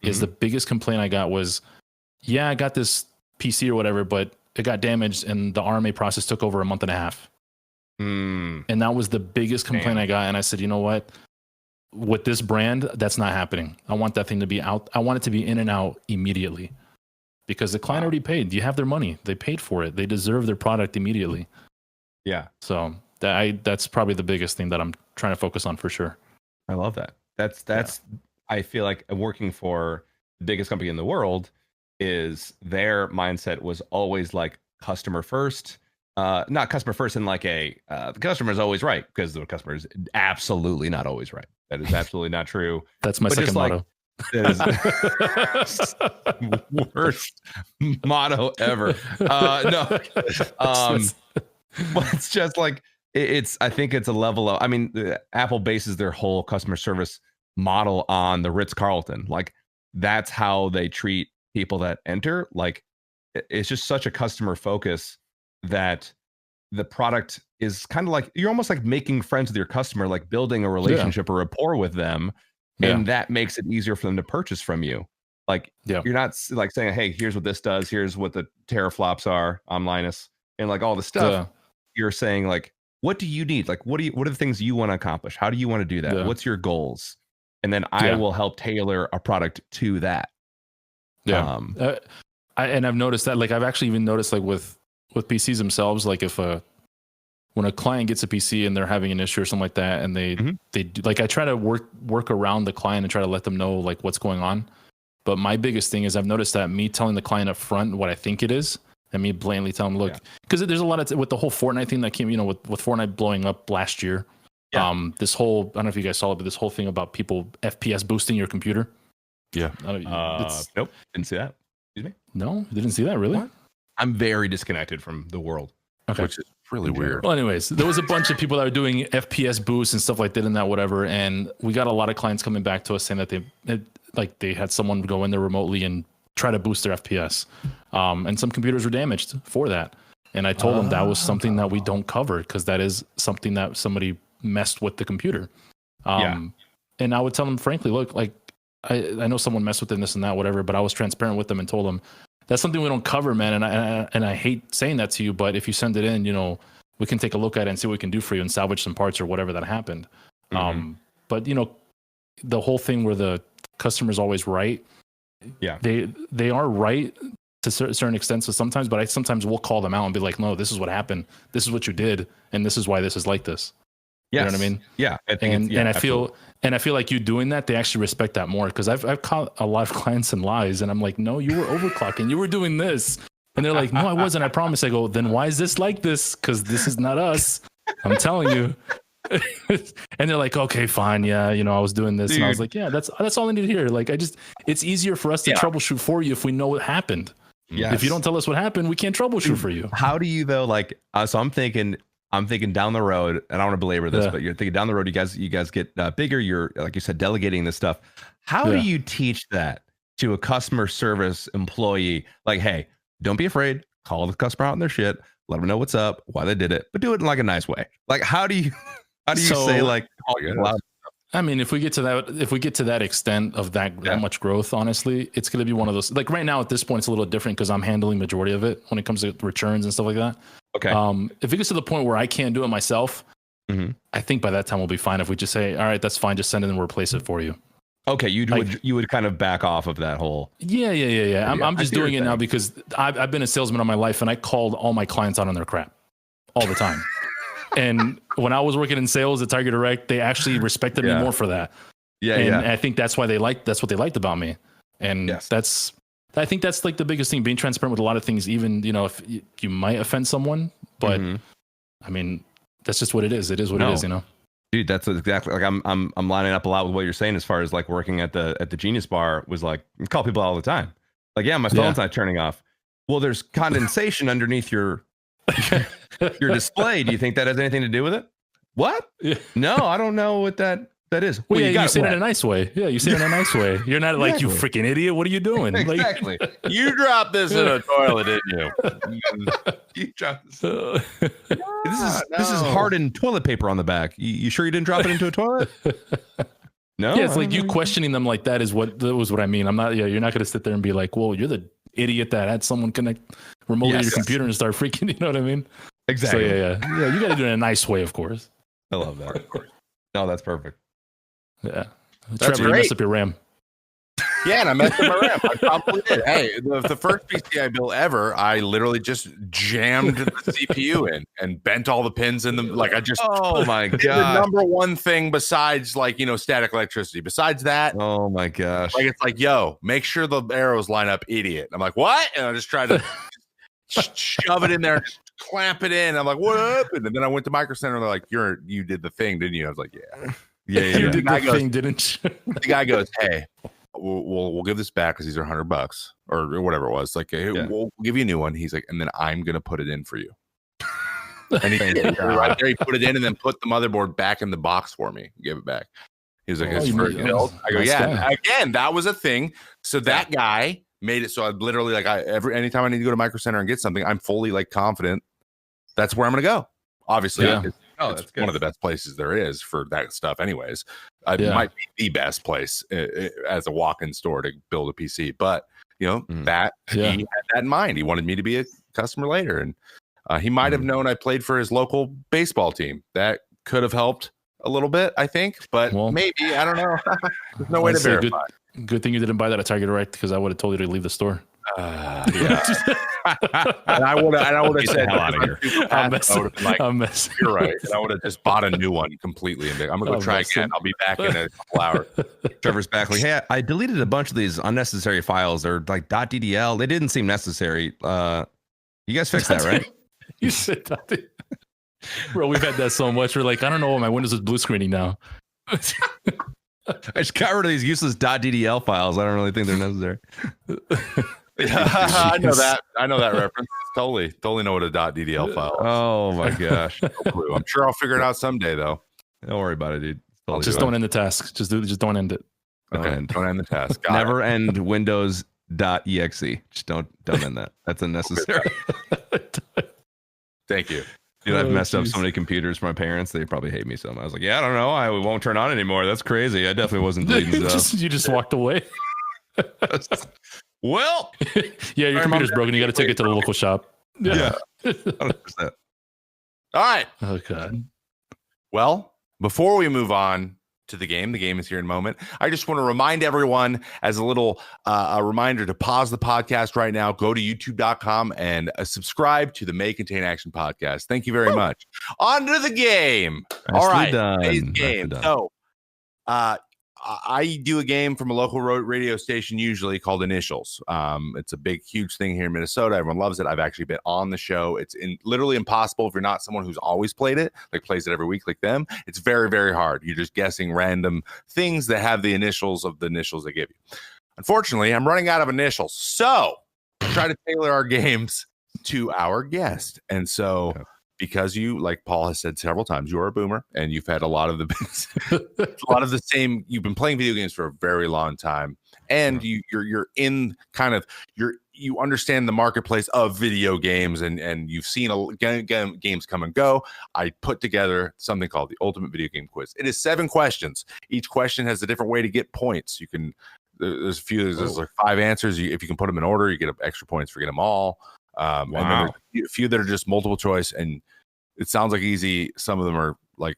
is the biggest complaint I got was, I got this PC or whatever, but it got damaged, and the RMA process took over a month and a half. And that was the biggest complaint I got. And I said, you know what? With this brand, that's not happening. I want that thing to be out. I want it to be in and out immediately, because the client already paid. You have their money. They paid for it. They deserve their product immediately. Yeah. So that's probably the biggest thing that I'm trying to focus on for sure. I love that. That's I feel like working for the biggest company in the world is their mindset was always like customer first. Not customer first in like the customer is always right, because the customer is absolutely not always right. That is absolutely not true. That's my second motto. Worst motto ever. No. But it's just like I think it's a level of, I mean, Apple bases their whole customer service model on the Ritz-Carlton. Like, that's how they treat people that enter. Like, it's just such a customer focus that the product is kind of like, you're almost like making friends with your customer, like building a relationship or rapport with them. And that makes it easier for them to purchase from you. Like, you're not like saying, hey, here's what this does. Here's what the teraflops are on Linus and like all the stuff. You're saying like, what do you need? Like, what are the things you want to accomplish? How do you want to do that? What's your goals? And then I will help tailor a product to that. And I've noticed that, like, I've actually even noticed, like, with PCs themselves, like, if when a client gets a PC and they're having an issue or something like that, and they do, like, I try to work around the client and try to let them know like what's going on. But my biggest thing is, I've noticed that me telling the client up front what I think it is, and me blatantly telling them, look, because there's a lot of with the whole Fortnite thing that came, with Fortnite blowing up last year. This whole, I don't know if you guys saw it, but this whole thing about people FPS boosting your computer. Nope, didn't see that. Excuse me. No, you didn't see that, really? What? I'm very disconnected from the world, which is really weird. Well, anyways, there was a bunch of people that were doing FPS boosts and stuff like that and that, whatever. And we got a lot of clients coming back to us saying that they had someone go in there remotely and try to boost their FPS. And some computers were damaged for that. And I told them that was something that we don't cover, because that is something that somebody messed with the computer. And I would tell them, frankly, look, like, I know someone messed with it and this and that, whatever, but I was transparent with them and told them that's something we don't cover, man. And I hate saying that to you, but if you send it in, we can take a look at it and see what we can do for you and salvage some parts or whatever that happened. But the whole thing where the customer's always right. They are right to a certain extent. So sometimes, but I sometimes will call them out and be like, no, this is what happened. This is what you did. And this is why this is like this. You know what I mean? Yeah. I feel like you doing that, they actually respect that more, because I've caught a lot of clients in lies, and I'm like, no, you were overclocking, you were doing this, and they're like, no, I wasn't, I promise. I go, then why is this like this? Because this is not us. I'm telling you. And they're like, okay, fine, yeah, I was doing this. Dude. And I was like, yeah, that's all I need to hear. Like, it's easier for us to troubleshoot for you if we know what happened. If you don't tell us what happened, we can't troubleshoot for you. How do you though? Like, so I'm thinking down the road, and I don't want to belabor this, but you're thinking down the road, you guys get bigger. You're, like you said, delegating this stuff. How do you teach that to a customer service employee? Like, hey, don't be afraid. Call the customer out on their shit. Let them know what's up, why they did it, but do it in like a nice way. Like, how do you say like? I mean, if we get to that extent of that much growth, honestly, it's going to be one of those. Like right now, at this point, it's a little different because I'm handling majority of it when it comes to returns and stuff like that. Okay. If it gets to the point where I can't do it myself, I think by that time we'll be fine. If we just say, all right, that's fine, just send it and we'll replace it for you. Okay, you would kind of back off of that whole. Yeah. I'm just doing it now because I've been a salesman all my life, and I called all my clients out on their crap all the time. And when I was working in sales at Target Direct, they actually respected me more for that. And I think that's what they liked about me. And I think that's like the biggest thing, being transparent with a lot of things, even, if you might offend someone, but I mean, that's just what it is. It is what it is, Dude, that's exactly like I'm lining up a lot with what you're saying as far as like working at the Genius Bar was like, call people all the time. Like, my phone's not turning off. Well, there's condensation underneath your display. Do you think that has anything to do with it? What? No, I don't know what that is. Well, you say it in a nice way. Yeah, you say it in a nice way. You're not like, you freaking idiot. What are you doing? Exactly. You dropped this in a toilet, didn't you? You dropped this. This is hardened toilet paper on the back. You sure you didn't drop it into a toilet? No. Yeah, it's like you questioning them like that was what I mean. I'm not. Yeah, you're not going to sit there and be like, well, you're the idiot that had someone connect remotely to your computer and start freaking. You know what I mean? Exactly. So, yeah. You got to do it in a nice way, of course. I love that. Of course. No, that's perfect. Yeah. That's Trevor, you great. messed up your RAM. Yeah, and I messed up my RAM. I probably did. Hey, the first PC I built ever, I literally just jammed the CPU in and bent all the pins in them. Like I just, oh my the god, number one thing besides like static electricity. Besides that, oh my gosh, like it's like, yo, make sure the arrows line up, idiot. I'm like, what? And I just tried to shove it in there, just clamp it in. I'm like, what happened? And then I went to Micro Center and they're like, you did the thing, didn't you? I was like, yeah. You did the thing, didn't you? The guy goes, hey, we'll give this back because these are $100 or whatever it was. Like, hey, we'll give you a new one. He's like, and then I'm gonna put it in for you. And he did it right there. He put it in and then put the motherboard back in the box for me. Gave it back. He was like, it's for build. I go, yeah. Again, that was a thing. So that guy made it so I literally like anytime I need to go to Micro Center and get something, I'm fully like confident that's where I'm gonna go. Obviously, it's one of the best places there is for that stuff. Anyways, it might be the best place as a walk-in store to build a PC. But he had that in mind. He wanted me to be a customer later, and he might have known I played for his local baseball team. That could have helped a little bit, I think. But maybe I don't know. There's no way to verify. Good thing you didn't buy that at Target Direct because I would have told you to leave the store. Yeah. And I would have said, hell out of here. I'm messing. You're right. And I would have just bought a new one completely. And I'm going to go try again. I'll be back in a couple hours. Trevor's back like, hey, I deleted a bunch of these unnecessary files. They're like .ddl. They didn't seem necessary. You guys fixed that, right? You said that. Bro, we've had that so much. We're like, I don't know. My Windows is blue screening now. I just got rid of these useless .ddl files. I don't really think they're necessary. I know that. I know that reference. Totally know what a .ddl file is. Oh my gosh. No clue. I'm sure I'll figure it out someday though. Don't worry about it, dude. Totally just don't end the task. Just don't end it. Okay. Don't end the task. Never end Windows.exe. Just don't end that. That's unnecessary. Thank you. Dude, I've messed up so many computers for my parents. They probably hate me some. I was like, I don't know. I won't turn on anymore. That's crazy. I definitely wasn't deleting stuff. You just walked away. Well, your computer's broken. You got to take it to the local shop. Yeah. 100%. All right. Oh God. Well, before we move on to the game is here in a moment. I just want to remind everyone as a little a reminder to pause the podcast right now. Go to youtube.com and subscribe to the May Contain Action podcast. Thank you very much. On to the game. All right. Today's game. So I do a game from a local radio station usually called Initials. It's a big, huge thing here in Minnesota. Everyone loves it. I've actually been on the show. It's literally impossible if you're not someone who's always played it, like plays it every week like them. It's very, very hard. You're just guessing random things that have the initials of the initials they give you. Unfortunately, I'm running out of initials. So I try to tailor our games to our guest. And so because you, like Paul has said several times, you are a boomer and you've had a lot of the same, you've been playing video games for a very long time, and you're in kind of you understand the marketplace of video games, and you've seen games come and go. I put together something called the Ultimate Video Game Quiz. It is 7 questions. Each question has a different way to get points. You can there's like 5 answers. If you can put them in order, you get extra points for getting them all. And then there's a few that are just multiple choice, and it sounds like easy. Some of them are like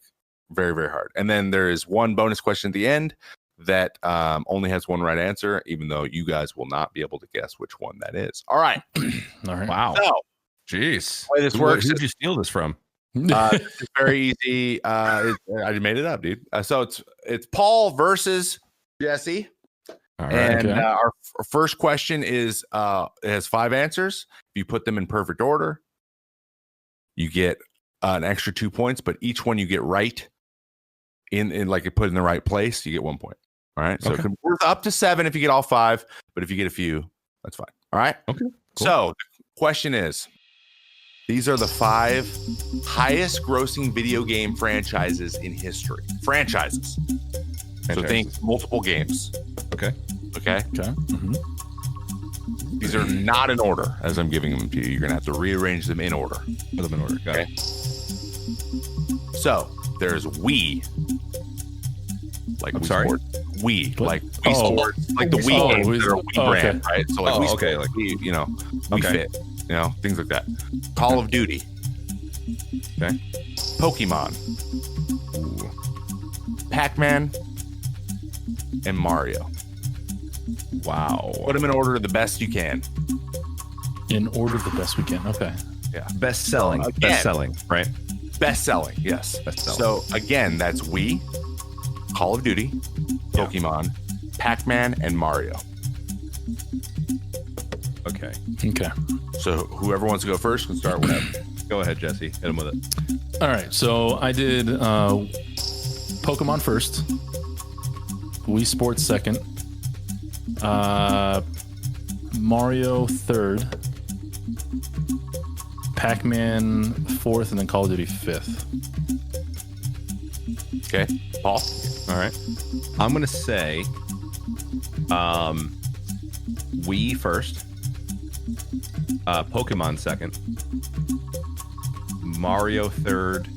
very, very hard. And then there is one bonus question at the end that only has one right answer, even though you guys will not be able to guess which one that is. All right. All right. Wow. So, jeez. The way this works. Who did you steal this from? It's very easy. I made it up, dude. So it's Paul versus Jesse. All right, and our first question is it has 5 answers. If you put them in perfect order, you get an extra 2 points, but each one you get right in like you put in the right place, you get 1 point. All right. So it can worth up to 7 if you get all 5, but if you get a few, that's fine. All right. Okay. Cool. So the question is, these are the 5 highest grossing video game franchises in history. Franchises. So think multiple games. Okay. Mm-hmm. These are not in order as I'm giving them to you. You're going to have to rearrange them in order. Put them in order. Okay. So there's Wii. Like I'm sorry? Wii, What? like Wii Sports, like the Wii games that are Wii brand, right? So like Wii Sports, like Wii, you know, Wii Fit, you know, things like that. Call of Duty. Okay. Pokemon. Pac-Man. And Mario. Wow. Put them in order the best you can. In order the best we can. Okay. Yeah. Best selling. Best selling, right? Best selling, yes. Best selling. So again, that's Wii, Call of Duty, Pokemon, Pac-Man, and Mario. Okay. Okay. So whoever wants to go first can start whenever. Go ahead, Jesse. Hit him with it. All right. So I did Pokemon first, Wii Sports second, Mario third, Pac-Man fourth, and then Call of Duty fifth. Okay, Paul. All right. I'm going to say Wii first, Pokemon second, Mario third,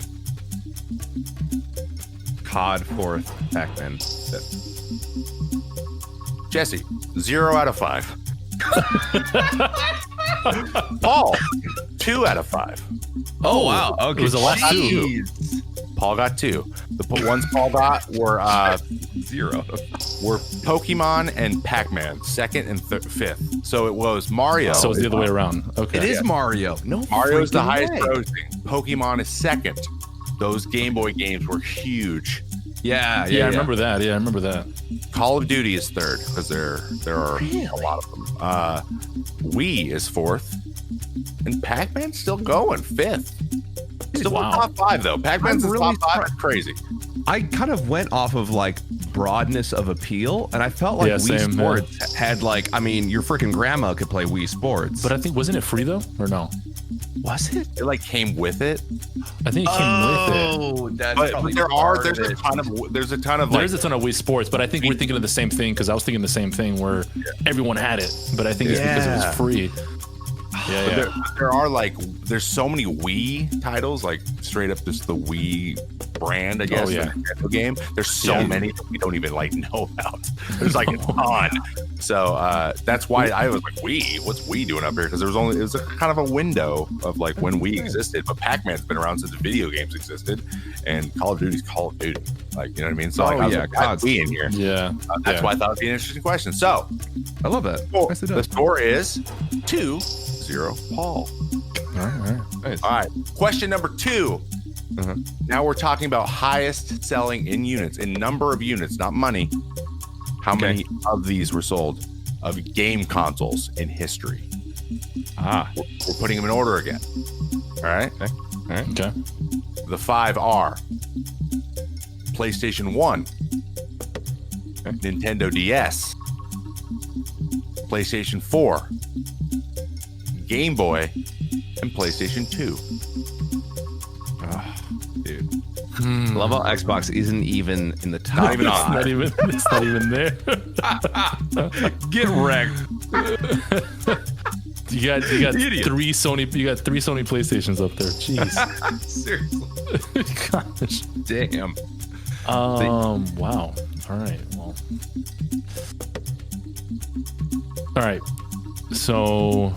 COD fourth, Pac-Man fifth. Jesse, 0 out of 5. Paul, 2 out of 5. Oh, wow. Okay. It was the last two. Paul got 2. The ones Paul got were 0. were Pokemon and Pac-Man, second and fifth. So it was Mario. So it's the other way around. Okay. It is Mario. No, Mario's the freaking highest way. grossing. Pokemon is second. Those Game Boy games were huge. Yeah, Yeah, I remember that. Yeah, I remember that. Call of Duty is third because there are a lot of them. Wii is fourth, and Pac-Man's still going fifth. Still in top 5 though. Pac-Man's in really top 5. That's crazy. I kind of went off of like broadness of appeal, and I felt like Wii same, Sports had like, I mean, your freaking grandma could play Wii Sports. But I think, wasn't it free though, or no? was it? It like came with it. I think it came with it. Oh, that's But probably there's a ton of There's a ton of Wii Sports, but I think we're thinking of the same thing because I was thinking the same thing where everyone had it, but I think it's because it was free. Yeah, There are like there's so many Wii titles, like straight up just the Wii brand, I guess. Oh, yeah. the Nintendo game. There's so many that we don't even like know about. There's like a ton. So that's why I was like, Wii, what's Wii doing up here? Because it was a kind of a window of like when Wii existed, but Pac-Man's been around since video games existed, and Call of Duty's Call of Duty. Like, you know what I mean? So Wii in here. yeah. That's why I thought it'd be an interesting question. So I love that. the score is 2-0 Paul. All right. Nice. All right. Question number 2. Now we're talking about highest selling in units, in number of units, not money. How many of these were sold of game consoles in history? We're putting them in order again. All right. Okay. The 5 are PlayStation 1, Nintendo DS, PlayStation 4, Game Boy, and PlayStation 2. Dude. Love how Xbox isn't even in the top. Not even on. It's not even there. Get wrecked. You got Idiot. three Sony PlayStations up there. Jeez. Seriously. Gosh. Damn. Wow. All right. Well. All right. So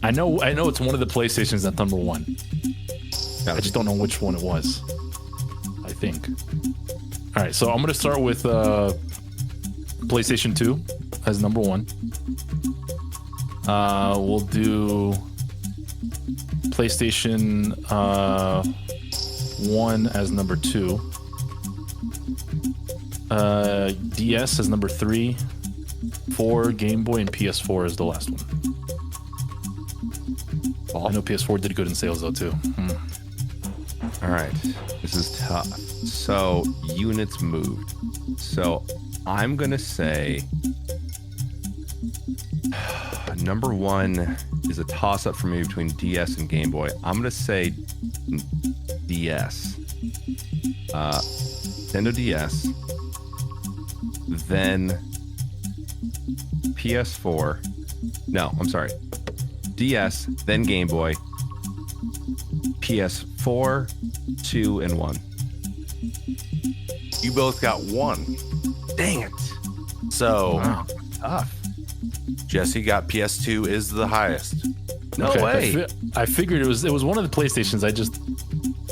I know it's one of the PlayStations that's number 1. I just don't know which one it was. I think. All right. So I'm gonna start with PlayStation 2 as number 1. We'll do PlayStation 1 as number 2. DS as number 3. 4 Game Boy, and PS4 is the last one. I know PS4 did good in sales though too. All right. This is tough. So units moved. So I'm going to say number 1 is a toss up for me between DS and Game Boy. I'm going to say DS. Nintendo DS. Then PS4. No, I'm sorry. DS, then Game Boy. PS4, 2, and 1. You both got 1. Dang it. So Tough. Jesse got PS2 is the highest. No way. I figured it was one of the PlayStations. I just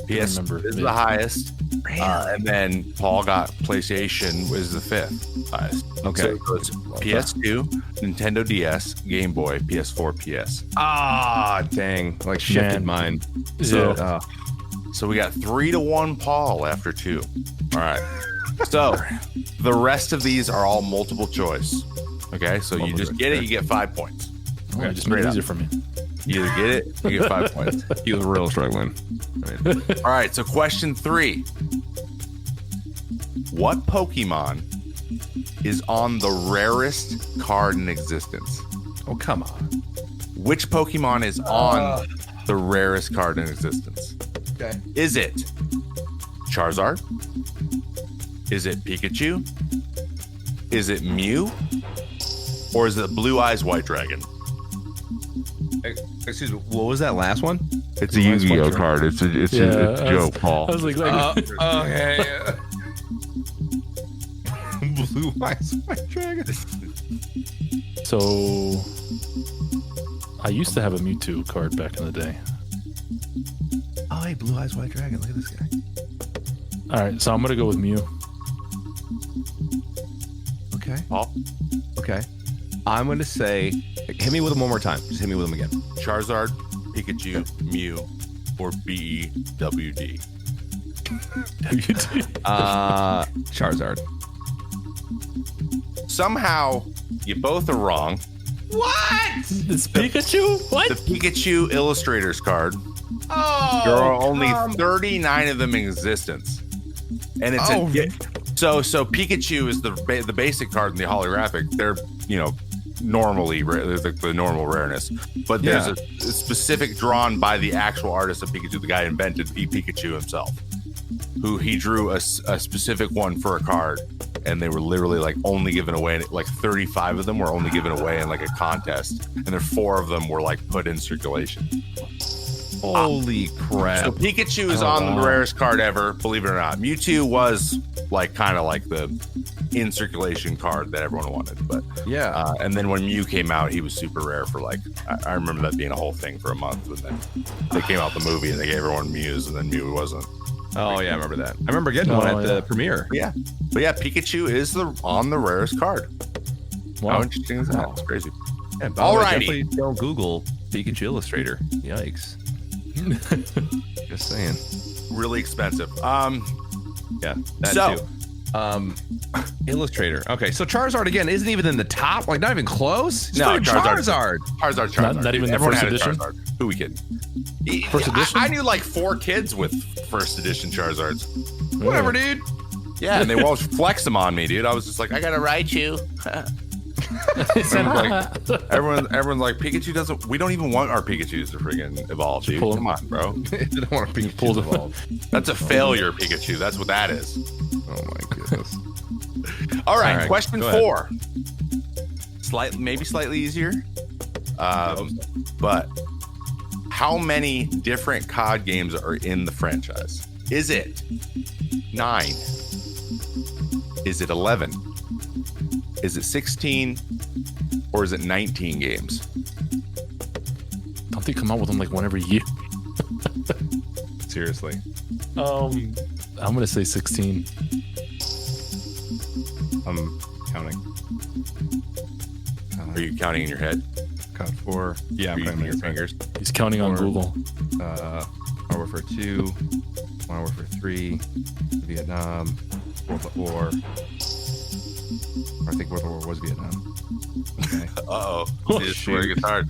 PS remember is the highest. And then Paul got PlayStation was the 5th highest. Okay. So it goes PS2, Nintendo DS, Game Boy, PS4, PS. Ah, dang. Like shifted mine. So So we got 3-1 Paul after 2. All right. So the rest of these are all multiple choice. Okay. So you just get it, you get 5 points. okay, just made it easier for me. You either get it, you get 5 points. He was real struggling. All right. So question 3. What Pokemon is on the rarest card in existence? Oh, come on. Which Pokemon is on the rarest card in existence? Okay. Is it Charizard? Is it Pikachu? Is it Mew? Or is it Blue Eyes White Dragon? Excuse me. What was that last one? It's a Yu-Gi-Oh card. It's a joke, Paul. I was like Okay. Blue Eyes White Dragon. so I used to have a Mewtwo card back in the day. Oh, hey, Blue Eyes White Dragon. Look at this guy. All right, so I'm gonna go with Mew. Okay. Paul? Okay. I'm going to say, hit me with him one more time. Just hit me with him again. Charizard, Pikachu, Mew, or BEWD? Charizard. Somehow, you both are wrong. What? It's Pikachu? What? The Pikachu Illustrators card. Oh, There are only 39 of them in existence. And it's so Pikachu is the basic card in the holographic. They're, normally rare, the normal rareness. But there's a specific drawn by the actual artist of Pikachu, the guy who invented Pikachu himself, who he drew a specific one for a card. And they were literally like only given away, like 35 of them were only given away in like a contest. And there 4 of them were like put in circulation. Holy crap. So Pikachu is on the rarest card ever, believe it or not. Mewtwo was like kind of like the in circulation card that everyone wanted. But and then when Mew came out, he was super rare for like, I remember that being a whole thing for a month. And then they came out the movie and they gave everyone Mews and then Mew wasn't. Oh, yeah, I remember that. I remember getting one at the premiere. Yeah. But yeah, Pikachu is on the rarest card. Wow. How interesting is that? It's crazy. Yeah, Alrighty. Don't Google Pikachu Illustrator. Yikes. Just saying. Really expensive. Yeah. That too. Illustrator. Okay, so Charizard again isn't even in the top, like not even close. It's No, Charizard. Charizard. Not even the Everyone first had a edition? Charizard. Who we kidding? First edition? I knew like 4 kids with first edition Charizards. Whatever, dude. Yeah, and they won't flex them on me, dude. I was just like, I gotta write you. Everyone's like, Pikachu doesn't. We don't even want our Pikachu's to freaking evolve, dude. Come on, bro. They don't want to Pikachu evolved. That's a failure, Pikachu. That's what that is. Oh my goodness. All right, question 4. Maybe slightly easier. But how many different COD games are in the franchise? Is it 9? Is it 11? Is it 16? Or is it 19 games? Don't they come out with them like one every year? Seriously. I'm gonna say 16. I'm counting. Are you counting in your head? Count 4. Yeah, I'm counting your fingers. He's counting on Google. Modern Warfare 2, Modern Warfare 3, Vietnam, World at War. I think World at War was Vietnam. Okay. Uh-oh. Oh, See, this is where it gets hard.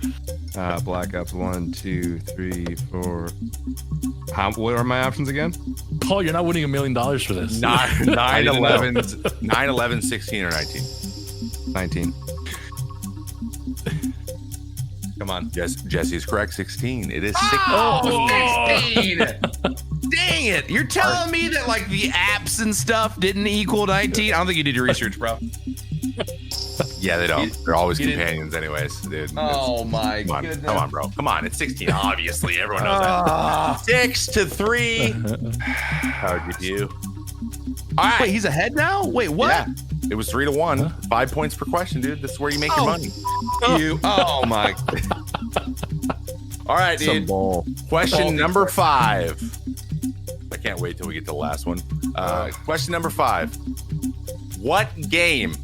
Black Ops 1, 2, 3, 4. What are my options again? Paul, you're not winning $1 million for this. 9, 11, 16, or 19. 19. Come on. Yes, Jesse's correct. 16. It is 16. Oh, 16! Dang it! You're telling me that like the apps and stuff didn't equal 19? I don't think you did your research, bro. Yeah, they don't. They're always companions, anyways, dude. Oh my goodness! Come on, bro. Come on. It's 16. Obviously, everyone knows that. 6-3. PowerGPU. All right. Wait, he's ahead now? Wait, what? Yeah. It was 3-1. Huh? 5 points per question, dude. This is where you make your money. Oh my. All right, dude. Question number 5. I can't wait till we get to the last one. Question number 5. What game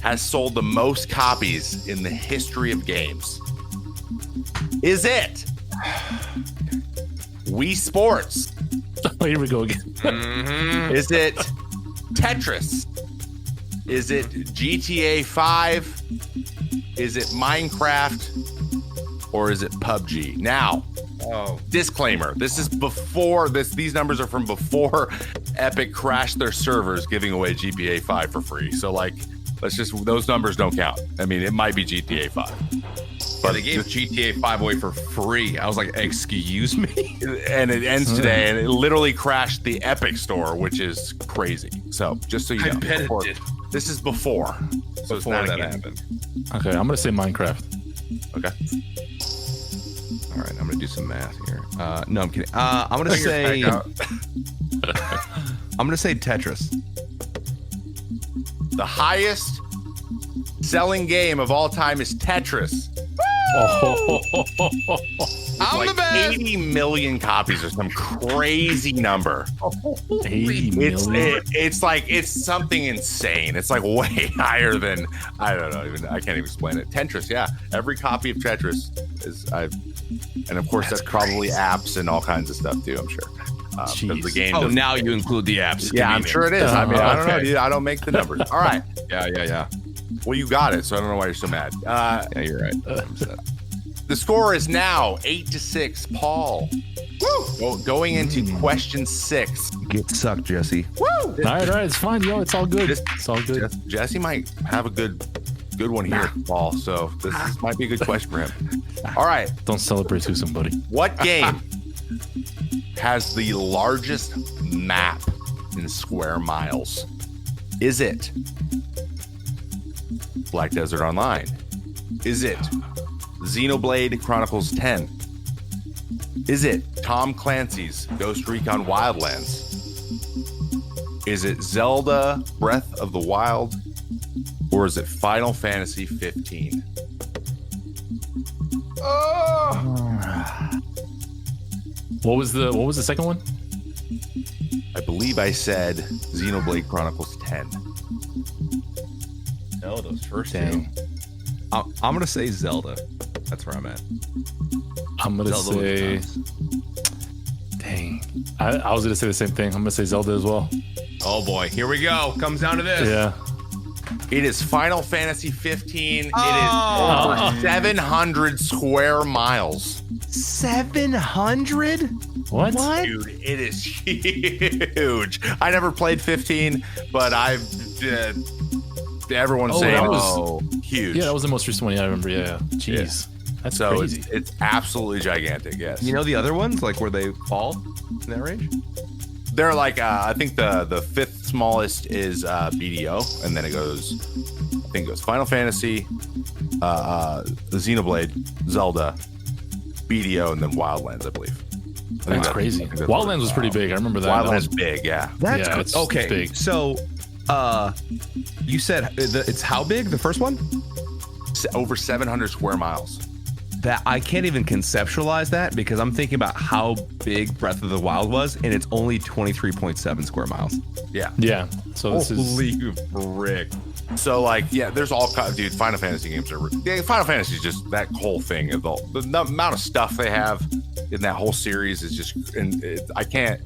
has sold the most copies in the history of games? Is it Wii Sports? Oh, here we go again. Mm-hmm. Is it Tetris? Is it GTA 5? Is it Minecraft? Or is it PUBG? Now, disclaimer. This is before this. These numbers are from before Epic crashed their servers giving away GTA 5 for free. So like, those numbers don't count. I mean, it might be GTA 5. But they gave GTA 5 away for free. I was like, excuse me? And it ends today, and it literally crashed the Epic store, which is crazy. So just so you know. I bet it did. This is before. So it's not that happened. Okay, I'm going to say Minecraft. Okay. All right, I'm going to do some math here. No, I'm kidding. I'm going to say... I'm going to say Tetris. The highest selling game of all time is Tetris. I'm like the best. 80 million copies or some crazy number. 80 million. It's something insane. It's like way higher than, I don't know, I can't even explain it. Tetris, yeah. Every copy of Tetris is, and of course that's probably apps and all kinds of stuff too, I'm sure. The game now you include the apps. Yeah, I'm sure it is. I mean, I don't know, dude. I don't make the numbers. All right. Yeah. Well, you got it, so I don't know why you're so mad. Yeah, you're right. The score is now 8-6. Paul. Woo! Going into question 6. Get sucked, Jesse. Woo! All right. It's fine, yo. It's all good. It's all good. Jesse might have a good one here, Paul. So this might be a good question for him. All right. Don't celebrate too soon, buddy. What game has the largest map in square miles? Is it Black Desert Online? Is it Xenoblade Chronicles 10? Is it Tom Clancy's Ghost Recon Wildlands? Is it Zelda Breath of the Wild? Or is it Final Fantasy 15? What was the second one? I believe I said Xenoblade Chronicles 10. No, those first two. I'm gonna say Zelda. That's where I'm at. I'm gonna say. Dang, I was gonna say the same thing. I'm gonna say Zelda as well. Oh boy, here we go. Comes down to this. Yeah. It is Final Fantasy 15. It is over 700 square miles. 700? What? Dude, it is huge. I never played 15, but everyone's saying huge. Yeah, that was the most recent one. Yeah, I remember. Yeah. Jeez. Yeah. That's so crazy. It's absolutely gigantic, yes. You know the other ones, like where they fall in that range? They're like, I think the fifth smallest is BDO, and then it goes Final Fantasy, Xenoblade, Zelda, BDO, and then Wildlands, I believe. That's crazy. Wildlands was pretty big. I remember that. Wildlands was big, yeah. That's okay. Big. So, you said it's how big, the first one? Over 700 square miles. That I can't even conceptualize that because I'm thinking about how big Breath of the Wild was, and it's only 23.7 square miles. Yeah. So this Holy frick. So like, yeah, there's all kinds. Dude, Final Fantasy games are. Final Fantasy is just that whole thing. The amount of stuff they have in that whole series is just, and I can't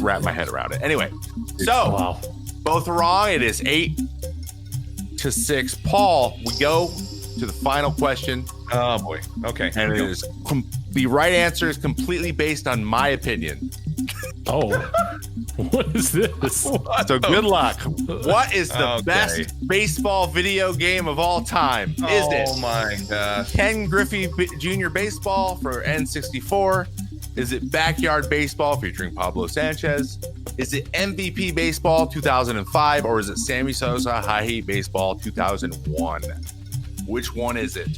wrap my head around it. Anyway, so both are wrong. It is 8-6. Paul, we go to the final question. Oh boy. Okay. And it is the right answer is completely based on my opinion. Oh, what is this? So good luck. What is the best baseball video game of all time? Is it? Oh my gosh. Ken Griffey Jr. Baseball for N64? Is it Backyard Baseball featuring Pablo Sanchez? Is it MVP Baseball 2005? Or is it Sammy Sosa High Heat Baseball 2001? Which one is it?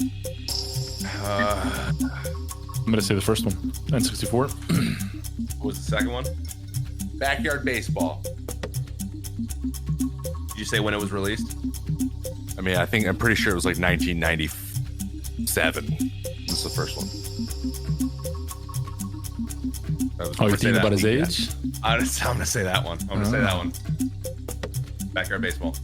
I'm going to say the first one. N64. What was the second one? Backyard Baseball. Did you say when it was released? I mean, I'm pretty sure it was like 1997. This is the first one. You're thinking about his age? I'm gonna say that one. I'm gonna say that one. Backyard baseball.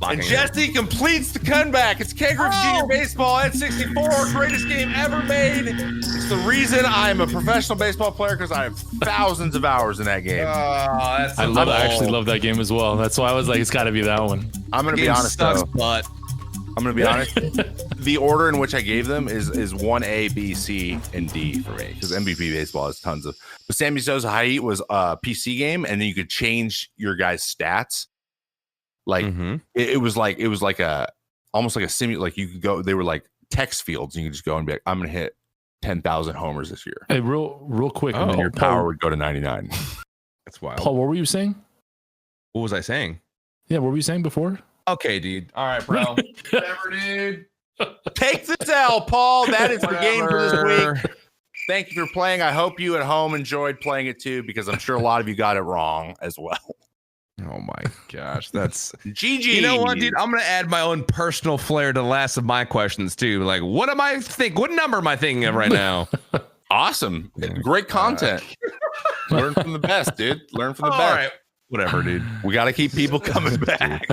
And Jesse completes the comeback. It's Kegriff Junior Baseball at 64, greatest game ever made. It's the reason I'm a professional baseball player, because I have thousands of hours in that game. I actually love that game as well. That's why I was like, it's got to be that one. I'm gonna be honest though. But I'm gonna be honest. The order in which I gave them is 1A, B, C, and D for me, because MVP baseball has tons of. But Sammy Sosa Height was a PC game, and then you could change your guys' stats. Like it was like a almost like a like you could go. They were like text fields, and you could just go and be like, I'm gonna hit 10,000 homers this year. Hey, real quick, and then your power would go to 99. That's wild. Paul, what were you saying? What was I saying? Yeah, what were you saying before? Okay, dude. All right, bro. Whatever, dude. Take the L, Paul. That is the game for this week. Thank you for playing. I hope you at home enjoyed playing it too, because I'm sure a lot of you got it wrong as well. Oh my gosh, that's GG. You know what, dude? I'm gonna add my own personal flair to the last of my questions too. Like, what am I think? What number am I thinking of right now? Awesome, great content. Learn from the best, dude. Learn from the best. All right, whatever, dude. We got to keep people coming back.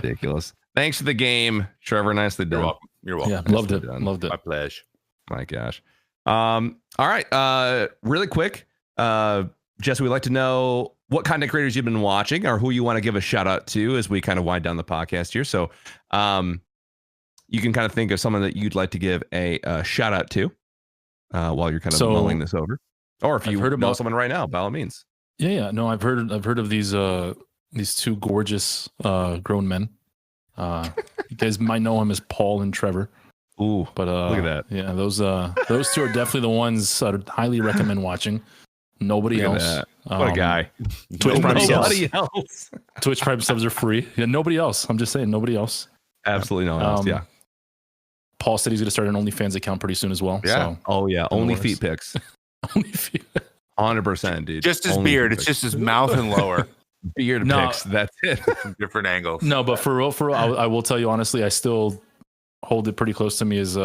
Ridiculous. Thanks for the game, Trevor. Nicely done. You're welcome. Yeah, loved it. Loved it. My pleasure. My gosh. All right. Really quick, Jesse, we'd like to know what content creators you've been watching, or who you want to give a shout out to as we kind of wind down the podcast here. So, you can kind of think of someone that you'd like to give a shout out to while you're kind of mulling this over, or if you know someone right now, by all means. Yeah. No, I've heard of these two gorgeous grown men. You guys might know him as Paul and Trevor. Ooh, but look at that. Yeah, those two are definitely the ones I'd highly recommend watching. Nobody else. What a guy. Nobody else. Twitch Prime subs are free. Yeah, nobody else. I'm just saying, nobody else. Absolutely no one else. Yeah. Paul said he's going to start an OnlyFans account pretty soon as well. Yeah. So, only feet pics. Only feet. 100%, dude. Just his beard. It's just his mouth and lower. Beard pics. That's it. From different angles. No, but for real, I will tell you honestly, I still hold it pretty close to me as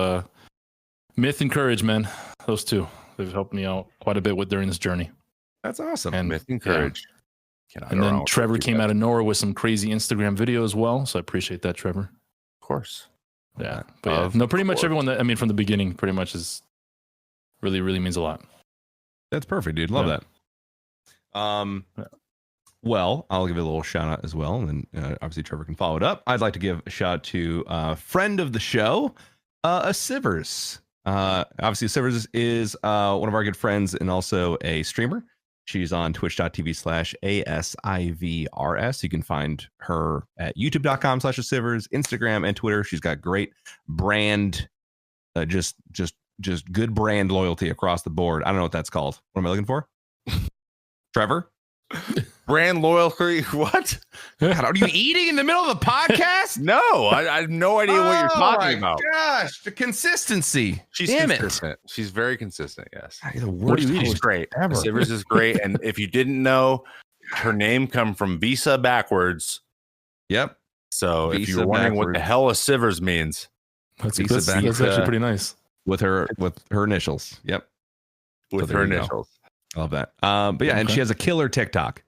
Myth and Courage, man. Those two. They've helped me out quite a bit during this journey. That's awesome. And Myth and Courage. Yeah. And then Trevor came out of nowhere with some crazy Instagram video as well. So I appreciate that, Trevor. Of course. Yeah. But no, pretty much everyone from the beginning pretty much is really, really means a lot. That's perfect, dude. Love that. Well, I'll give you a little shout out as well. And then obviously Trevor can follow it up. I'd like to give a shout out to a friend of the show, Sivers. Obviously Sivers is one of our good friends and also a streamer. She's on twitch.tv/ASIVRS. You can find her at youtube.com/Sivers, Instagram and Twitter. She's got great brand, just good brand loyalty across the board. I don't know what that's called. What am I looking for? Trevor? Brand loyalty? What? God, are you eating in the middle of the podcast? No, I have no idea what you're talking about. Gosh, the consistency. She's consistent. She's very consistent. Yes. What are you eating? She's great. Sivers is great. And if you didn't know, her name come from Visa backwards. Yep. So Visa if you were wondering what the hell a Sivers means, that's actually pretty nice. With her initials. Yep. With her initials. I love that. But yeah, and she has a killer TikTok.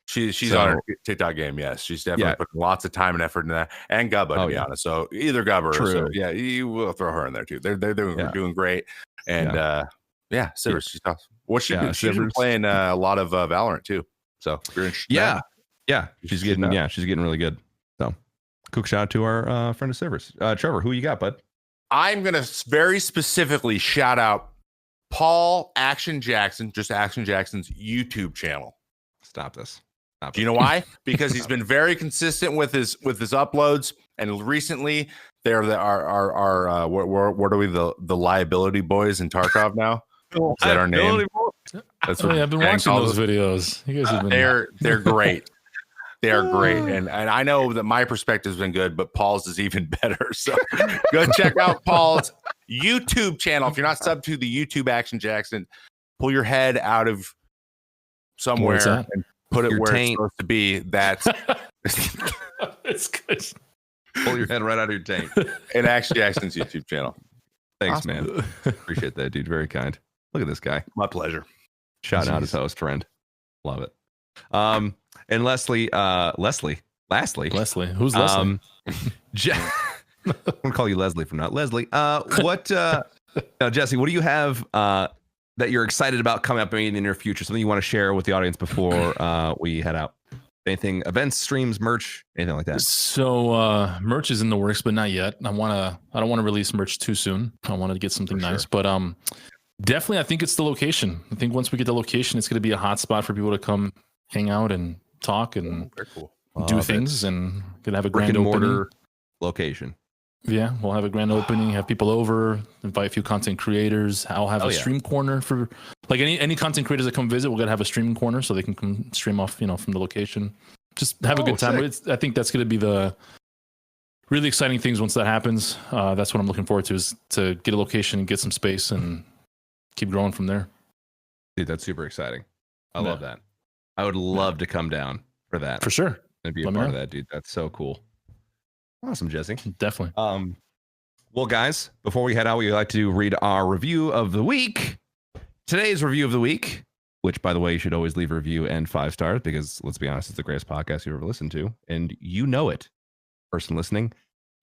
She's on her TikTok game. Yes, she's definitely putting lots of time and effort into that. And Gubba, to be honest. So either Gubba or so, you will throw her in there too. They're doing great. And Sivers, she's awesome. What's she doing? She's been playing a lot of Valorant too. So if you're interested. Yeah. She's getting really good. So quick shout out to our friend of Sivers. Trevor, who you got, bud? I'm gonna very specifically shout out Paul ActionJaxon, just ActionJaxon's YouTube channel. Stop this. Do you know why? Because he's been very consistent with his uploads, and recently they're what are we, the liability boys in Tarkov now? Is that our name? That's what I've been watching those videos. You guys have been they're great. They are great. And I know that my perspective has been good, but Paul's is even better. So go check out Paul's YouTube channel. If you're not subbed to the YouTube ActionJaxon, pull your head out of somewhere and put it Your where taint. it's supposed to be. That's It's good. Pull your head right out of your tank. in ActionJaxon's YouTube channel. Thanks, Awesome. man. Appreciate that, dude. Very kind. Look at this guy. My pleasure. Shout out his host friend. Love it. And lastly, Leslie. Who's Leslie? I'm gonna call you Leslie from now. Leslie, now, Jesse, what do you have that you're excited about coming up in the near future? Something you want to share with the audience before we head out? Anything, events, streams, merch, anything like that? So merch is in the works, but not yet. I don't want to release merch too soon. I want to get something nice, but definitely I think it's the location. I think once we get the location, it's going to be a hot spot for people to come hang out and talk and Very cool. do things, and gonna have a Brick grand and opening. mortar location. Yeah, we'll have a grand opening, have people over, invite a few content creators. I'll have a stream corner for like any content creators that come visit. We're gonna have a streaming corner so they can come stream off, from the location. Just have a good time. I think that's gonna be the really exciting things once that happens. That's what I'm looking forward to, is to get a location and get some space and keep growing from there. Dude, that's super exciting. I love that. I would love to come down for that. For sure. And be a part of that, dude. That's so cool. Awesome, Jesse. Definitely. Well, guys, before we head out, we'd like to read our review of the week. Today's review of the week, which, by the way, you should always leave a review and 5 stars because, let's be honest, it's the greatest podcast you've ever listened to. And you know it. Person listening,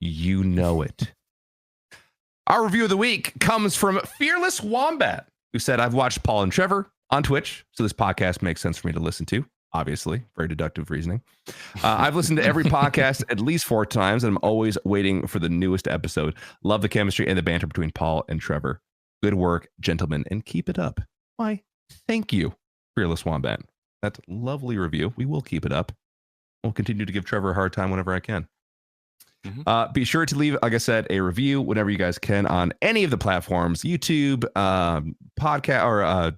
you know it. Our review of the week comes from Fearless Wombat, who said, I've watched Paul and Trevor on Twitch, so this podcast makes sense for me to listen to. Obviously, very deductive reasoning. I've listened to every podcast at least 4 times, and I'm always waiting for the newest episode. Love the chemistry and the banter between Paul and Trevor. Good work, gentlemen, and keep it up. Why, thank you, Fearless Wombat. That's a lovely review. We will keep it up. We'll continue to give Trevor a hard time whenever I can. Be sure to leave, like I said, a review whenever you guys can on any of the platforms, YouTube, podcast, or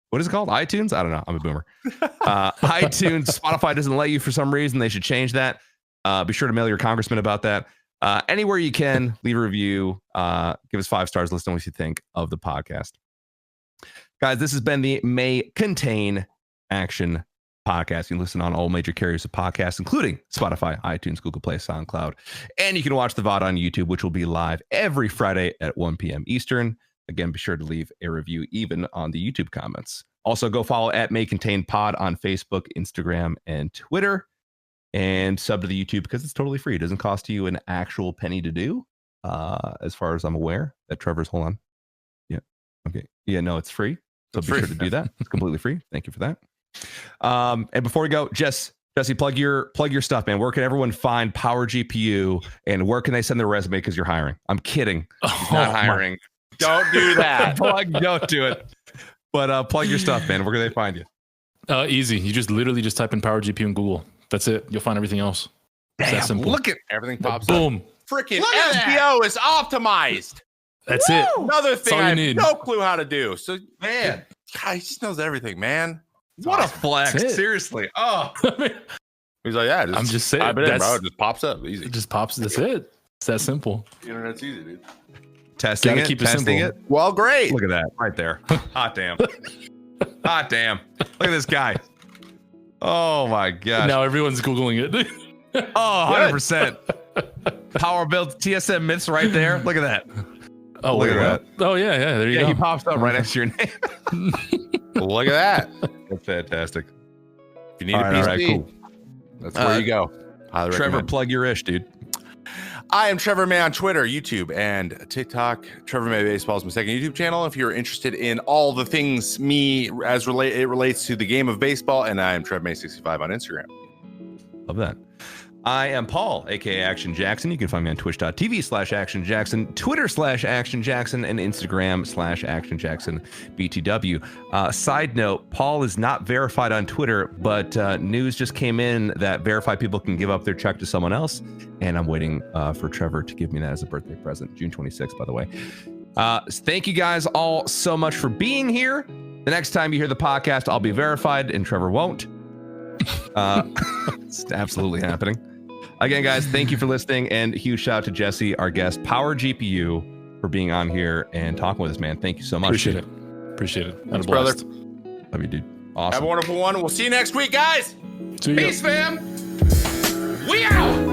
what is it called? iTunes? I don't know. I'm a boomer. iTunes, Spotify doesn't let you for some reason. They should change that. Be sure to mail your congressman about that. Anywhere you can, leave a review. Give us 5 stars. Listen to what you think of the podcast. Guys, this has been the May Contain Action podcast. You can listen on all major carriers of podcasts, including Spotify, iTunes, Google Play, SoundCloud. And you can watch the VOD on YouTube, which will be live every Friday at 1 p.m. Eastern. Again, be sure to leave a review even on the YouTube comments. Also, go follow at May Contain Pod on Facebook, Instagram, and Twitter. And sub to the YouTube because it's totally free. It doesn't cost you an actual penny to do, as far as I'm aware. That Trevor's, hold on. Yeah. Okay. Yeah, no, it's free. So be sure to do that. It's completely free. Thank you for that. And before we go, Jesse, plug your stuff, man. Where can everyone find PowerGPU, and where can they send their resume because you're hiring? I'm kidding. He's not hiring. Don't do that. Don't do it. But plug your stuff, man. Where can they find you? Easy. You just literally just type in PowerGPU in Google. That's it. You'll find everything else. It's that simple. Look at everything pops boom. up. Freaking SPO is optimized. That's it. Another thing all you I have need. no clue how to do. So, man, God, he just knows everything, man. It's what awesome. a flex. Seriously. Oh. He's like, yeah, I'm just saying. Type it in, bro. It just pops up. Easy. It just pops. That's it. It's that simple. The internet's easy, dude. Testing it. Keep it testing simple. it. Well, great. Look at that right there. Hot damn. Hot damn. Look at this guy. Oh my gosh. Now everyone's Googling it. Oh, 100%. Power build TSM myths right there. Look at that. Oh, look at that. Oh, yeah. There you go. He pops up right next to your name. Look at that. That's fantastic. If you need a PC, cool. That's where you go. Highly Trevor, recommend. plug your ish, dude. I am TrevorMay on Twitter, YouTube, and TikTok. TrevorMay Baseball is my second YouTube channel. If you're interested in all the things me as it relates to the game of baseball, and I am TrevorMay65 on Instagram. Love that. I am Paul, aka ActionJaxon. You can find me on twitch.tv/ActionJaxon, Twitter/ActionJaxon, and Instagram/ActionJaxonBTW. Side note, Paul is not verified on Twitter, but news just came in that verified people can give up their check to someone else. And I'm waiting for Trevor to give me that as a birthday present. June 26th, by the way. Thank you guys all so much for being here. The next time you hear the podcast, I'll be verified and Trevor won't. It's absolutely happening. Again, guys, thank you for listening, and huge shout out to Jesse, our guest, PowerGPU, for being on here and talking with us, man. Thank you so much. Appreciate it. Thanks, brother. Love you, dude. Awesome. Have a wonderful one. We'll see you next week, guys. See ya. Peace, fam. We out.